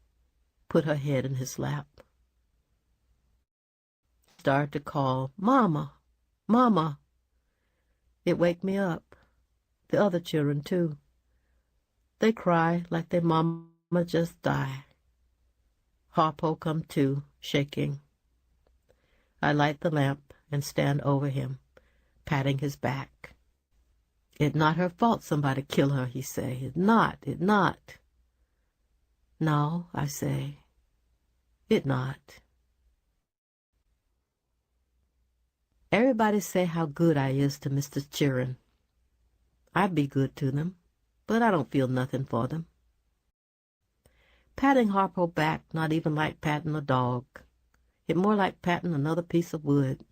put her head in his lap. Started to call, "Mama, Mama." It wake me up. The other children, too. They cry like their mama just die. Harpo come too, shaking. I light the lamp and stand over him, patting his back. "It not her fault somebody kill her," he say. "It not, it not." "No," I say, "it not." Everybody say how good I is to Mr. Children. I be good to them, but I don't feel nothing for them. Patting Harpo back not even like patting a dog. It more like patting another piece of wood.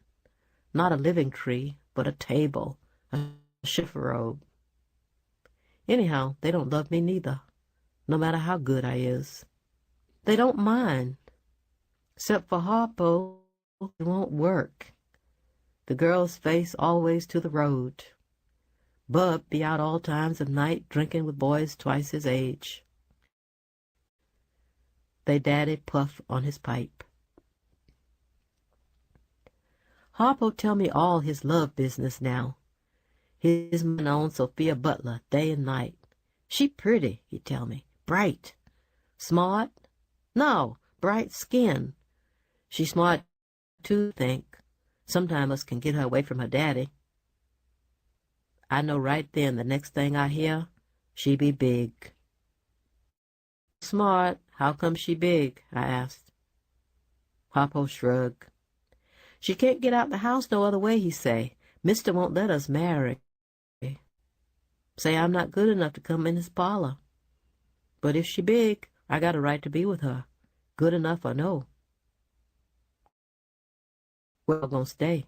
Not a living tree, but a table, a chifforobe. Anyhow, they don't love me neither, no matter how good I is. They don't mind. Except for Harpo, it won't work. The girl's face always to the road. Bub be out all times of night drinking with boys twice his age. They daddy puff on his pipe. Harpo tell me all his love business now. His man on Sophia Butler day and night. She pretty, he tell me, bright. Smart? No, bright skin. She smart too, think. Sometime us can get her away from her daddy. I know right then the next thing I hear, she be big. Smart, how come she big? I asked. Harpo shrugged. She can't get out the house no other way, he say. Mister won't let us marry. Say I'm not good enough to come in his parlor. But if she big, I got a right to be with her. Good enough or no. We're gonna stay.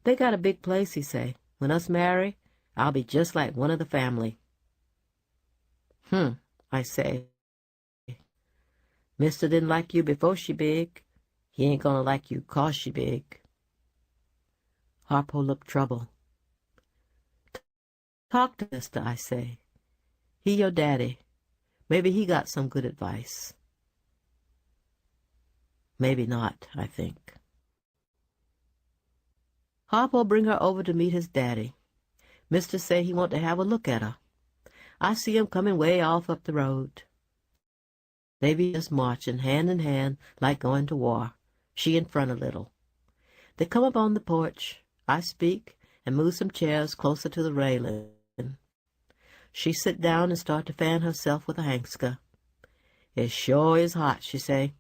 They got a big place, he say. When us marry, I'll be just like one of the family. I say. Mister didn't like you before she big. He ain't gonna like you 'cause she big. Harpo looked trouble. Talk to Mister, I say. He your daddy. Maybe he got some good advice. Maybe not, I think. Harpo bring her over to meet his daddy. Mister say he want to have a look at her. I see him coming way off up the road. They be just marching hand in hand like going to war, she in front a little. They come up on the porch. I speak and move some chairs closer to the railing. She sit down and start to fan herself with a handsker. It sure is hot, she say.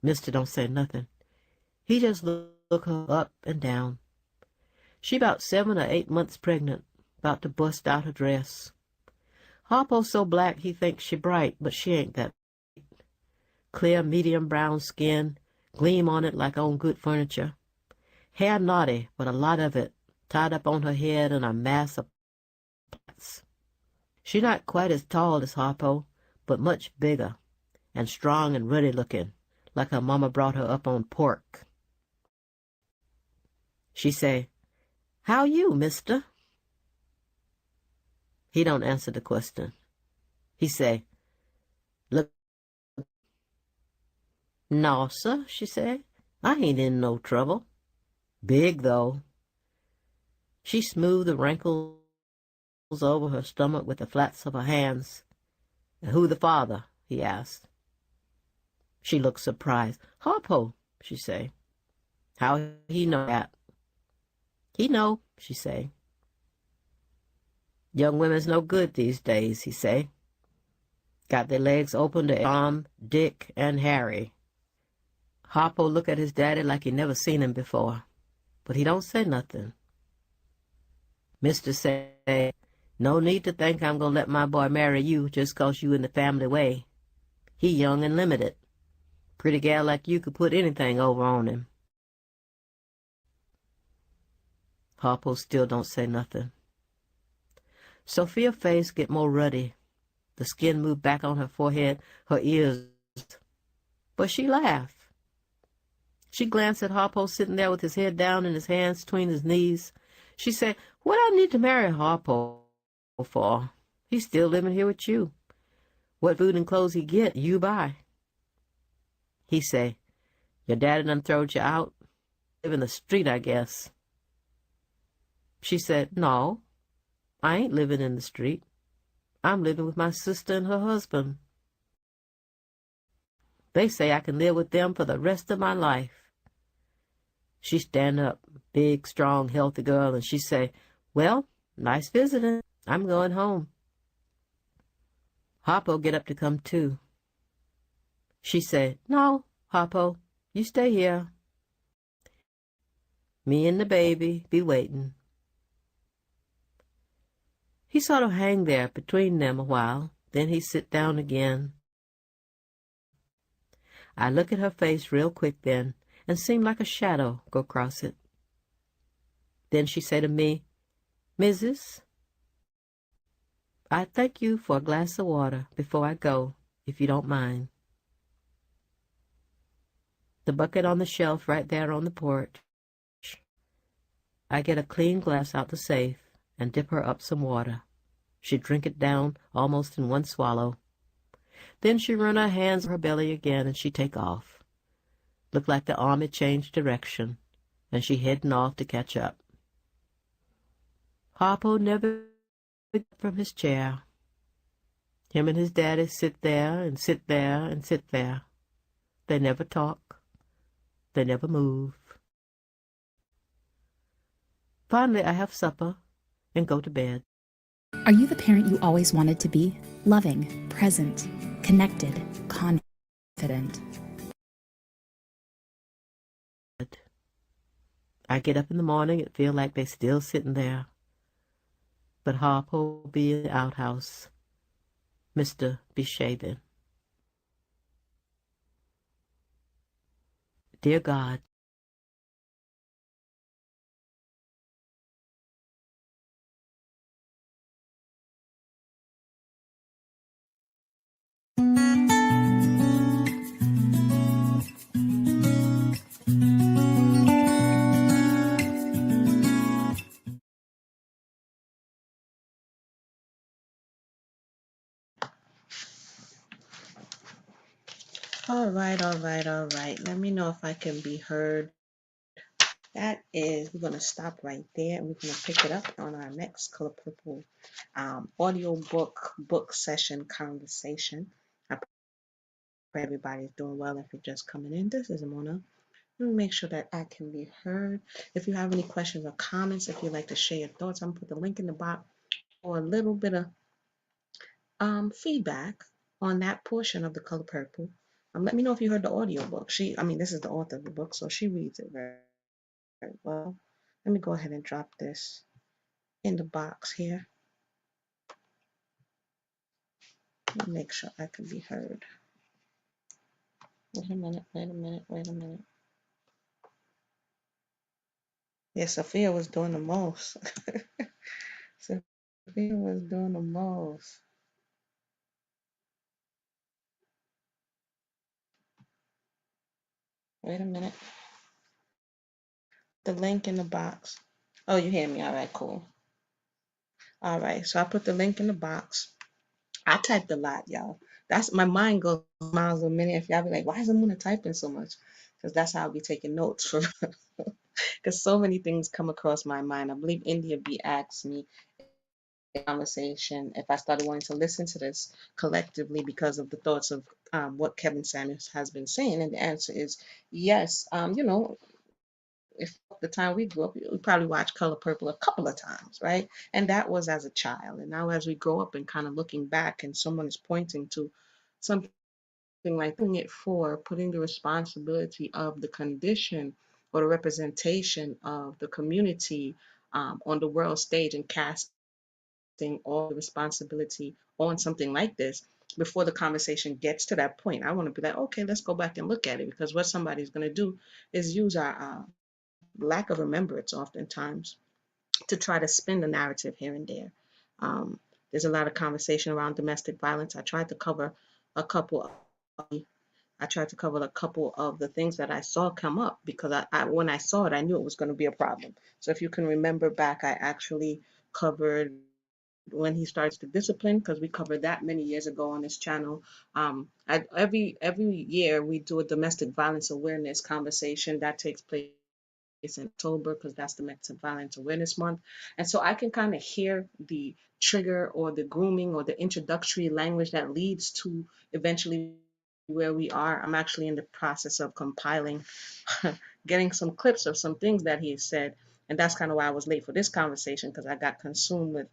Mister don't say nothing. He just look her up and down. She 'bout 7 or 8 months pregnant, 'bout to bust out her dress. Harpo's so black he thinks she bright, but she ain't that bright. Clear medium brown skin, gleam on it like on good furniture. Hair naughty, but a lot of it, tied up on her head in a mass of plaits. She not quite as tall as Harpo, but much bigger, and strong and ruddy looking, like her mama brought her up on pork. She say, "How you, mister?" He don't answer the question. He say, "Look." "No, sir," she say, "I ain't in no trouble. Big, though." She smoothed the wrinkles over her stomach with the flats of her hands. "Who the father?" he asked. She looked surprised. "Harpo," she say. "How he know that?" "He know," she say. "Young women's no good these days," he say. "Got their legs open to Tom, Dick, and Harry." Harpo look at his daddy like he never seen him before, but he don't say nothing. Mister say, "No need to think I'm gonna let my boy marry you just 'cause you in the family way. He young and limited. Pretty gal like you could put anything over on him." Harpo still don't say nothing. Sophia's face get more ruddy. The skin moved back on her forehead, her ears. But she laughed. She glanced at Harpo sitting there with his head down and his hands between his knees. She said, "What I need to marry Harpo for? He's still living here with you. What food and clothes he get, you buy." He say, "Your daddy done throwed you out? Live in the street, I guess." She said, "No, I ain't living in the street. I'm living with my sister and her husband. They say I can live with them for the rest of my life." She stand up, big, strong, healthy girl, and she say, "Well, nice visiting. I'm going home." Harpo get up to come too. She say, "No, Harpo, you stay here. Me and the baby be waiting." He sort of hang there between them a while, then he sit down again. I look at her face real quick then, and seem like a shadow go across it. Then she say to me, "Mrs., I thank you for a glass of water before I go, if you don't mind." The bucket on the shelf right there on the porch. I get a clean glass out the safe and dip her up some water. She drink it down almost in one swallow. Then she run her hands over her belly again and she take off. Look like the army changed direction, and she heading off to catch up. Harpo never get up from his chair. Him and his daddy sit there and sit there and sit there. They never talk. They never move. Finally, I have supper and go to bed. Are you the parent you always wanted to be? Loving, present, connected, confident. I get up in the morning and feel like they still sitting there. But Harpo be in the outhouse. Mr. be shaving. Dear God, All right, all right, all right. Let me know if I can be heard. That is, we're going to stop right there and we're going to pick it up on our next Color Purple audio book session conversation. I pray everybody's doing well. If you're just coming in, this is Mona. Let me make sure that I can be heard. If you have any questions or comments, if you'd like to share your thoughts, I'm going to put the link in the box for a little bit of feedback on that portion of the Color Purple. Let me know if you heard the audio book. This is the author of the book, so she reads it very well. Let me go ahead and drop this in the box here. Let me make sure I can be heard. Wait a minute. Yeah, Sophia was doing the most. Sophia was doing the most. Wait a minute. The link in the box. Oh, you hear me? All right, cool. All right, so I put the link in the box. I typed a lot, y'all. That's my mind goes miles a minute. If y'all be like, why is Amuna typing so much? Because that's how I'll be taking notes for. Because so many things come across my mind. I believe India B asked me in conversation if I started wanting to listen to this collectively because of the thoughts of what Kevin Samuels has been saying, and the answer is yes. If the time we grew up, we probably watched Color Purple a couple of times, right? And that was as a child. And now as we grow up and kind of looking back and someone is pointing to something like doing it for putting the responsibility of the condition or the representation of the community on the world stage and casting all the responsibility on something like this before the conversation gets to that point. I want to be like, okay, let's go back and look at it, because what somebody's going to do is use our lack of remembrance oftentimes to try to spin the narrative here and there. Um, there's a lot of conversation around domestic violence. I tried to cover a couple I tried to cover a couple of the things that I saw come up because when I saw it, I knew it was going to be a problem. So if you can remember back, I actually covered when he starts to discipline because we covered that many years ago on this channel. Every year we do a domestic violence awareness conversation that takes place in October because that's Domestic Violence Awareness Month. And so I can kind of hear the trigger or the grooming or the introductory language that leads to eventually where we are. I'm actually in the process of compiling, getting some clips of some things that he has said. And that's kind of why I was late for this conversation because I got consumed with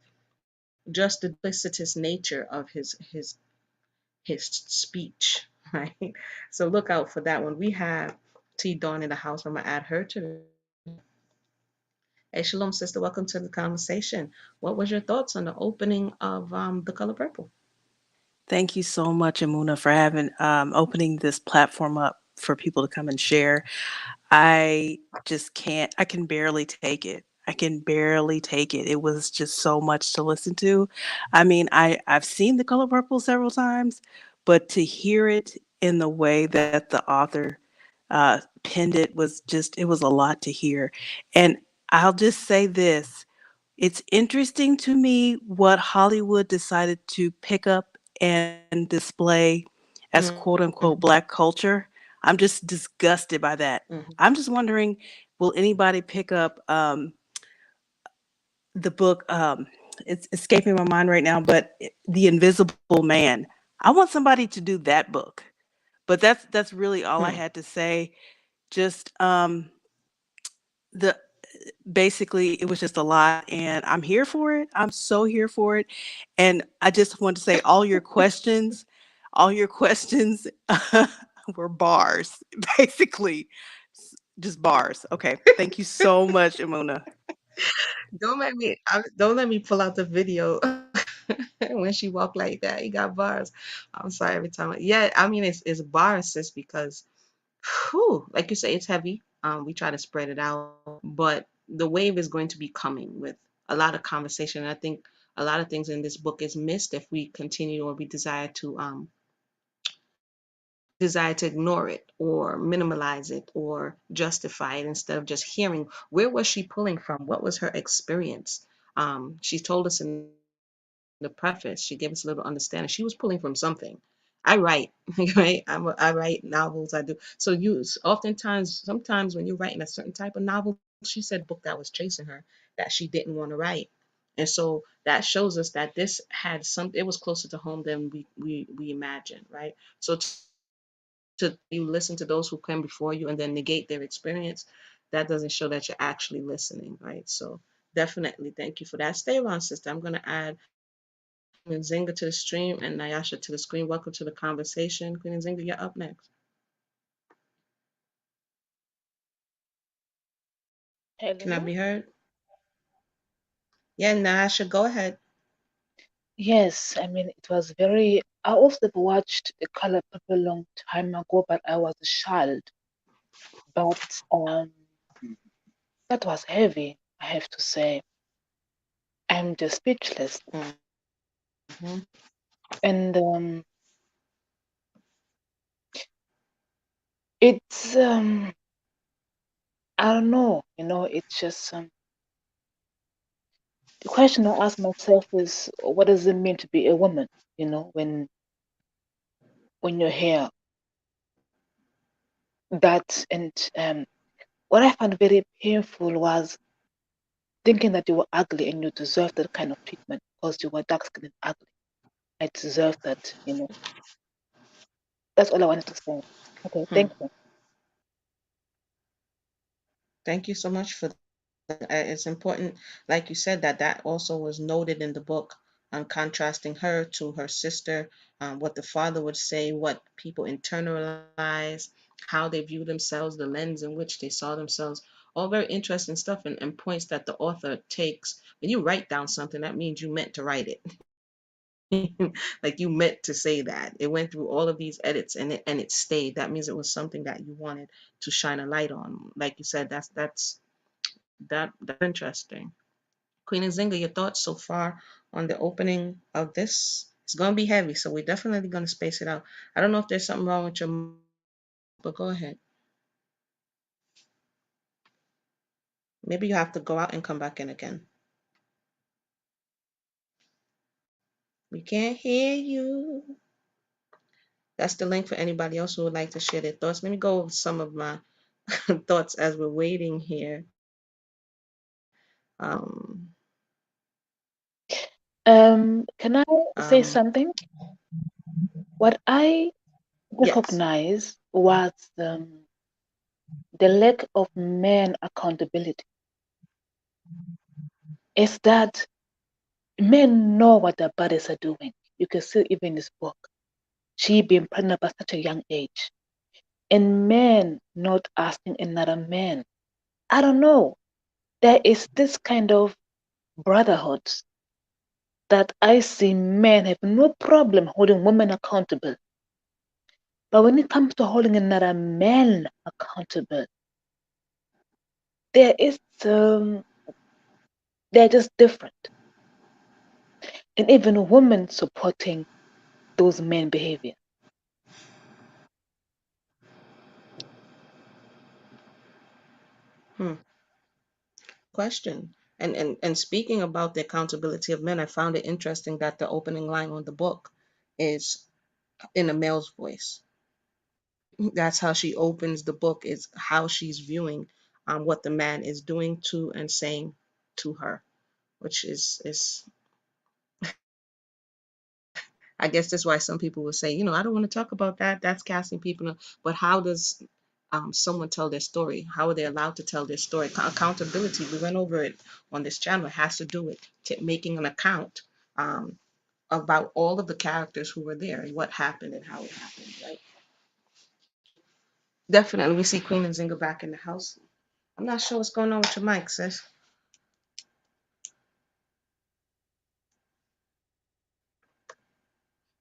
just the duplicitous nature of his speech, right? So look out for that one. We have T Dawn in the house. I'm gonna add her to the. Hey, shalom, sister. Welcome to the conversation. What was your thoughts on the opening of The Color Purple? Thank you so much, Amuna, for having opening this platform up for people to come and share. I just can't, I can barely take it. I can barely take it. It was just so much to listen to. I mean, I've seen The Color Purple several times, but to hear it in the way that the author penned it was just, it was a lot to hear. And I'll just say this, it's interesting to me what Hollywood decided to pick up and display as quote unquote Black culture. I'm just disgusted by that. Mm-hmm. I'm just wondering, will anybody pick up the book? It's escaping my mind right now, but The Invisible Man. I want somebody to do that book. But that's really all I had to say. Just the basically it was just a lot and I'm here for it. I'm so here for it. And I just want to say all your questions were bars, basically. Just bars. Okay. Thank you so much, Amuna. Don't let me pull out the video when she walked like that. He got bars. I'm sorry every time. Yeah, I mean it's bars, sis, because whew, like you say, it's heavy. We try to spread it out, but the wave is going to be coming with a lot of conversation. And I think a lot of things in this book is missed if we continue or we desire to ignore it or minimalize it or justify it instead of just hearing where was she pulling from, what was her experience. She told us in the preface, she gave us a little understanding. She was pulling from something. I write, right? I write novels. I do. So sometimes when you're writing a certain type of novel, she said book that was chasing her that she didn't want to write, and so that shows us that this had some. It was closer to home than we imagined, right? So to you listen to those who came before you and then negate their experience, that doesn't show that you're actually listening, right? So definitely thank you for that. Stay around, sister. I'm gonna add Queen Zinga to the stream and Nyasha to the screen. Welcome to the conversation. Queen Zinga, you're up next. Can I Hello? be heard? Yeah, Nyasha, go ahead. Yes, I mean, it was very. I also watched The Color Purple a long time ago, but I was a child. But that was heavy, I have to say. I'm just speechless. Mm-hmm. And it's, I don't know, it's just the question I ask myself is, what does it mean to be a woman? When you hear that, and what I found very painful was thinking that you were ugly and you deserved that kind of treatment because you were dark skinned and ugly. I deserved that. That's all I wanted to say. Okay, Hmm. thank you. Thank you so much for that. It's important, like you said, that also was noted in the book on contrasting her to her sister, what the father would say, what people internalize, how they view themselves, the lens in which they saw themselves. All very interesting stuff and points that the author takes. When you write down something, that means you meant to write it. Like you meant to say that. It went through all of these edits and it stayed. That means it was something that you wanted to shine a light on. Like you said, that's interesting. Queen Nzinga, your thoughts so far on the opening of this? It's going to be heavy, so we're definitely going to space it out. I don't know if there's something wrong with your, but go ahead. Maybe you have to go out and come back in again. We can't hear you. That's the link for anybody else who would like to share their thoughts. Let me go over some of my thoughts as we're waiting here. Um, Can I say um, something? What I yes. recognized was the lack of man accountability. Is that men know what their bodies are doing. You can see even in this book. She being pregnant at such a young age. And men not asking another man. I don't know. There is this kind of brotherhood that I see men have no problem holding women accountable. But when it comes to holding another man accountable, there is they're just different. And even women supporting those men behavior. Question. And speaking about the accountability of men, I found it interesting that the opening line on the book is in a male's voice. That's how she opens the book, is how she's viewing what the man is doing to and saying to her, which is I guess that's why some people will say, I don't want to talk about that. That's casting people. But how does someone tell their story? How are they allowed to tell their story? Accountability, we went over it on this channel, it has to do with making an account about all of the characters who were there and what happened and how it happened, right? Definitely, we see Queen Nzinga back in the house. I'm not sure what's going on with your mic, sis.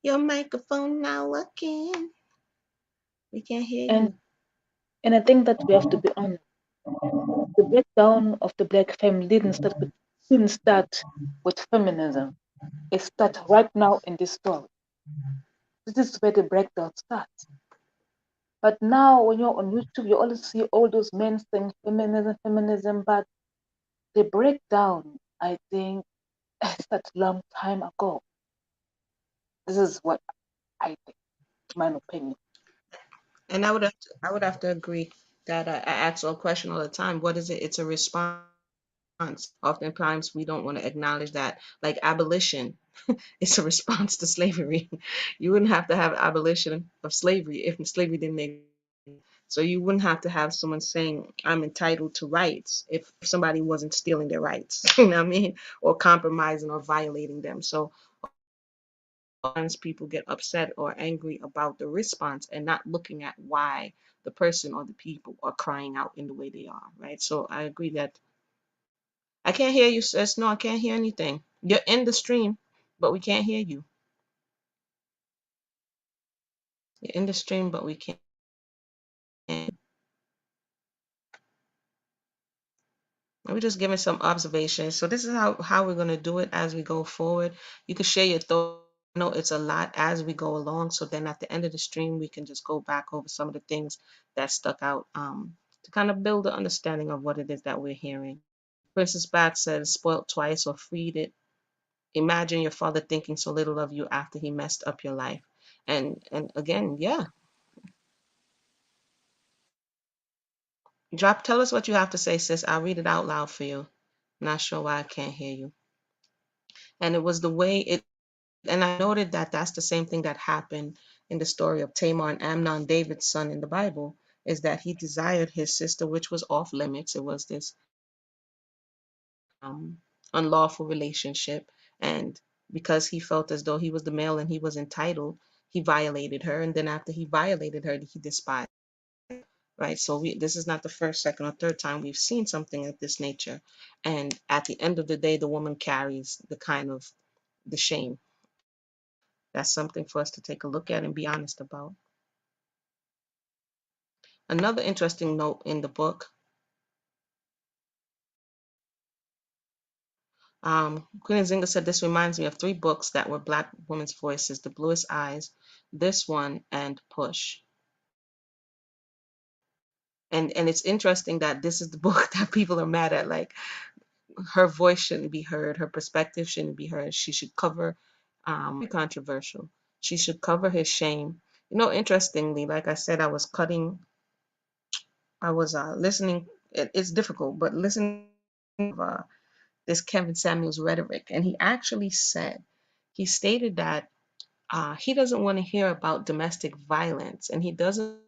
Your microphone not working. We can't hear And you. and I think that we have to be honest. The breakdown of the black family didn't start with feminism. It starts right now in this story. This is where the breakdown starts. But now when you're on YouTube, you always see all those men saying feminism, feminism, but the breakdown, I think, started a long time ago. This is what I think, my opinion. And I would have to agree that I ask a question all the time. What is it? It's a response. Oftentimes we don't want to acknowledge that, like abolition, it's a response to slavery. You wouldn't have to have abolition of slavery if slavery didn't exist. So you wouldn't have to have someone saying, I'm entitled to rights if somebody wasn't stealing their rights, you know what I mean? Or compromising or violating them. So sometimes people get upset or angry about the response and not looking at why the person or the people are crying out in the way they are, right? So I agree that I can't hear you, sis. No, I can't hear anything. You're in the stream, but we can't hear you. You're in the stream, but we can't. We're just giving some observations. So this is how we're going to do it as we go forward. You can share your thoughts. I know it's a lot as we go along. So then at the end of the stream, we can just go back over some of the things that stuck out to kind of build an understanding of what it is that we're hearing. Princess Bat says, spoilt twice or freed it. Imagine your father thinking so little of you after he messed up your life. And again, yeah. Tell us what you have to say, sis. I'll read it out loud for you. Not sure why I can't hear you. And it was the way it, and I noted that that's the same thing that happened in the story of Tamar and Amnon, David's son in the Bible, is that he desired his sister, which was off limits. It was this unlawful relationship. And because he felt as though he was the male and he was entitled, he violated her. And then after he violated her, he despised her, right? So this is not the first, second, or third time we've seen something of this nature. And at the end of the day, the woman carries the shame. That's something for us to take a look at and be honest about. Another interesting note in the book, Queen Nzinga said, this reminds me of 3 books that were Black women's voices, The Bluest Eyes, this one, and Push. And it's interesting that this is the book that people are mad at. Like, her voice shouldn't be heard, her perspective shouldn't be heard. She should cover, controversial. She should cover his shame. You know, interestingly, like I said, I was listening. It's difficult, but listening to this Kevin Samuels rhetoric, and he actually stated that he doesn't want to hear about domestic violence, and he doesn't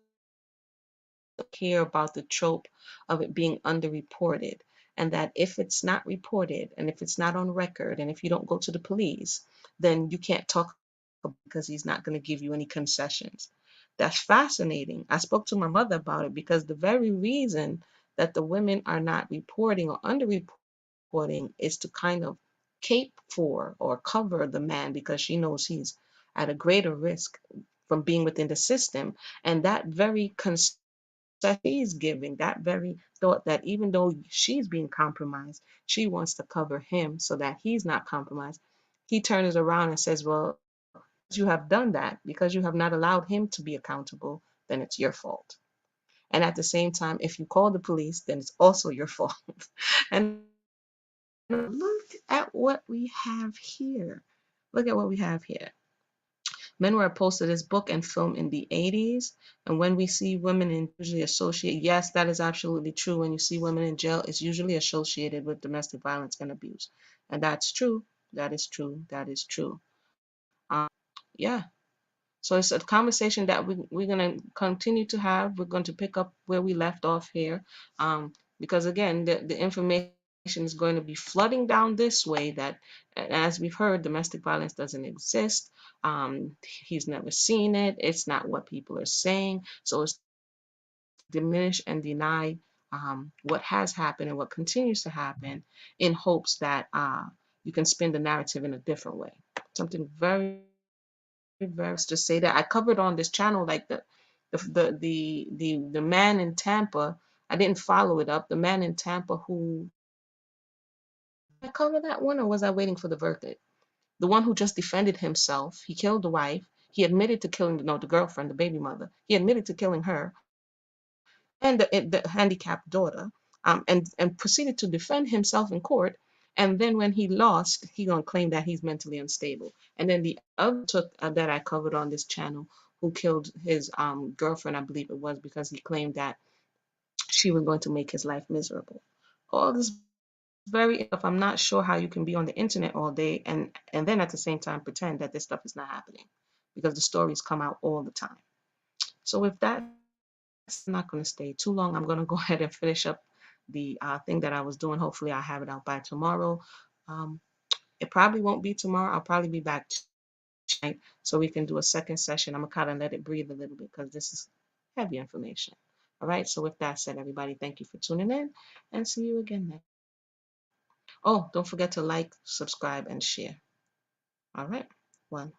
care about the trope of it being underreported, and that if it's not reported and if it's not on record and if you don't go to the police, then you can't talk because he's not going to give you any concessions. That's fascinating. I spoke to my mother about it because the very reason that the women are not reporting or underreporting is to kind of cape for or cover the man because she knows he's at a greater risk from being within the system. And that very that she's giving, that very thought that even though she's being compromised, she wants to cover him so that he's not compromised. He turns around and says, well, you have done that because you have not allowed him to be accountable, then it's your fault. And at the same time, if you call the police, then it's also your fault. And look at what we have here. Look at what we have here. Men were opposed to this book and film in the 80s. And when we see women in usually associated, yes, that is absolutely true. When you see women in jail, it's usually associated with domestic violence and abuse. And that's true. That is true. That is true. Yeah. So it's a conversation that we're going to continue to have. We're going to pick up where we left off here. Because again, the information is going to be flooding down this way that, as we've heard, domestic violence doesn't exist. He's never seen it. It's not what people are saying. So it's diminish and deny what has happened and what continues to happen in hopes that you can spin the narrative in a different way. Something very, very to say that I covered on this channel, like the man in Tampa. I didn't follow it up. The man in Tampa who, did I cover that one, or was I waiting for the verdict? The one who just defended himself. He killed the wife. He admitted to killing the girlfriend, the baby mother. He admitted to killing her and the handicapped daughter, and proceeded to defend himself in court. And then when he lost, he gonna claim that he's mentally unstable. And then the other that I covered on this channel, who killed his girlfriend, I believe it was, because he claimed that she was going to make his life miserable. All this very, if I'm not sure how you can be on the internet all day and then at the same time pretend that this stuff is not happening, because the stories come out all the time. So with that, I'm not going to stay too long. I'm going to go ahead and finish up the thing that I was doing. Hopefully I'll have it out by tomorrow. It probably won't be tomorrow. I'll probably be back tonight so we can do a second session. I'm going to kind of let it breathe a little bit because this is heavy information. All right. So with that said, everybody, thank you for tuning in and see you again next. Oh, don't forget to like, subscribe, and share. All right. 1.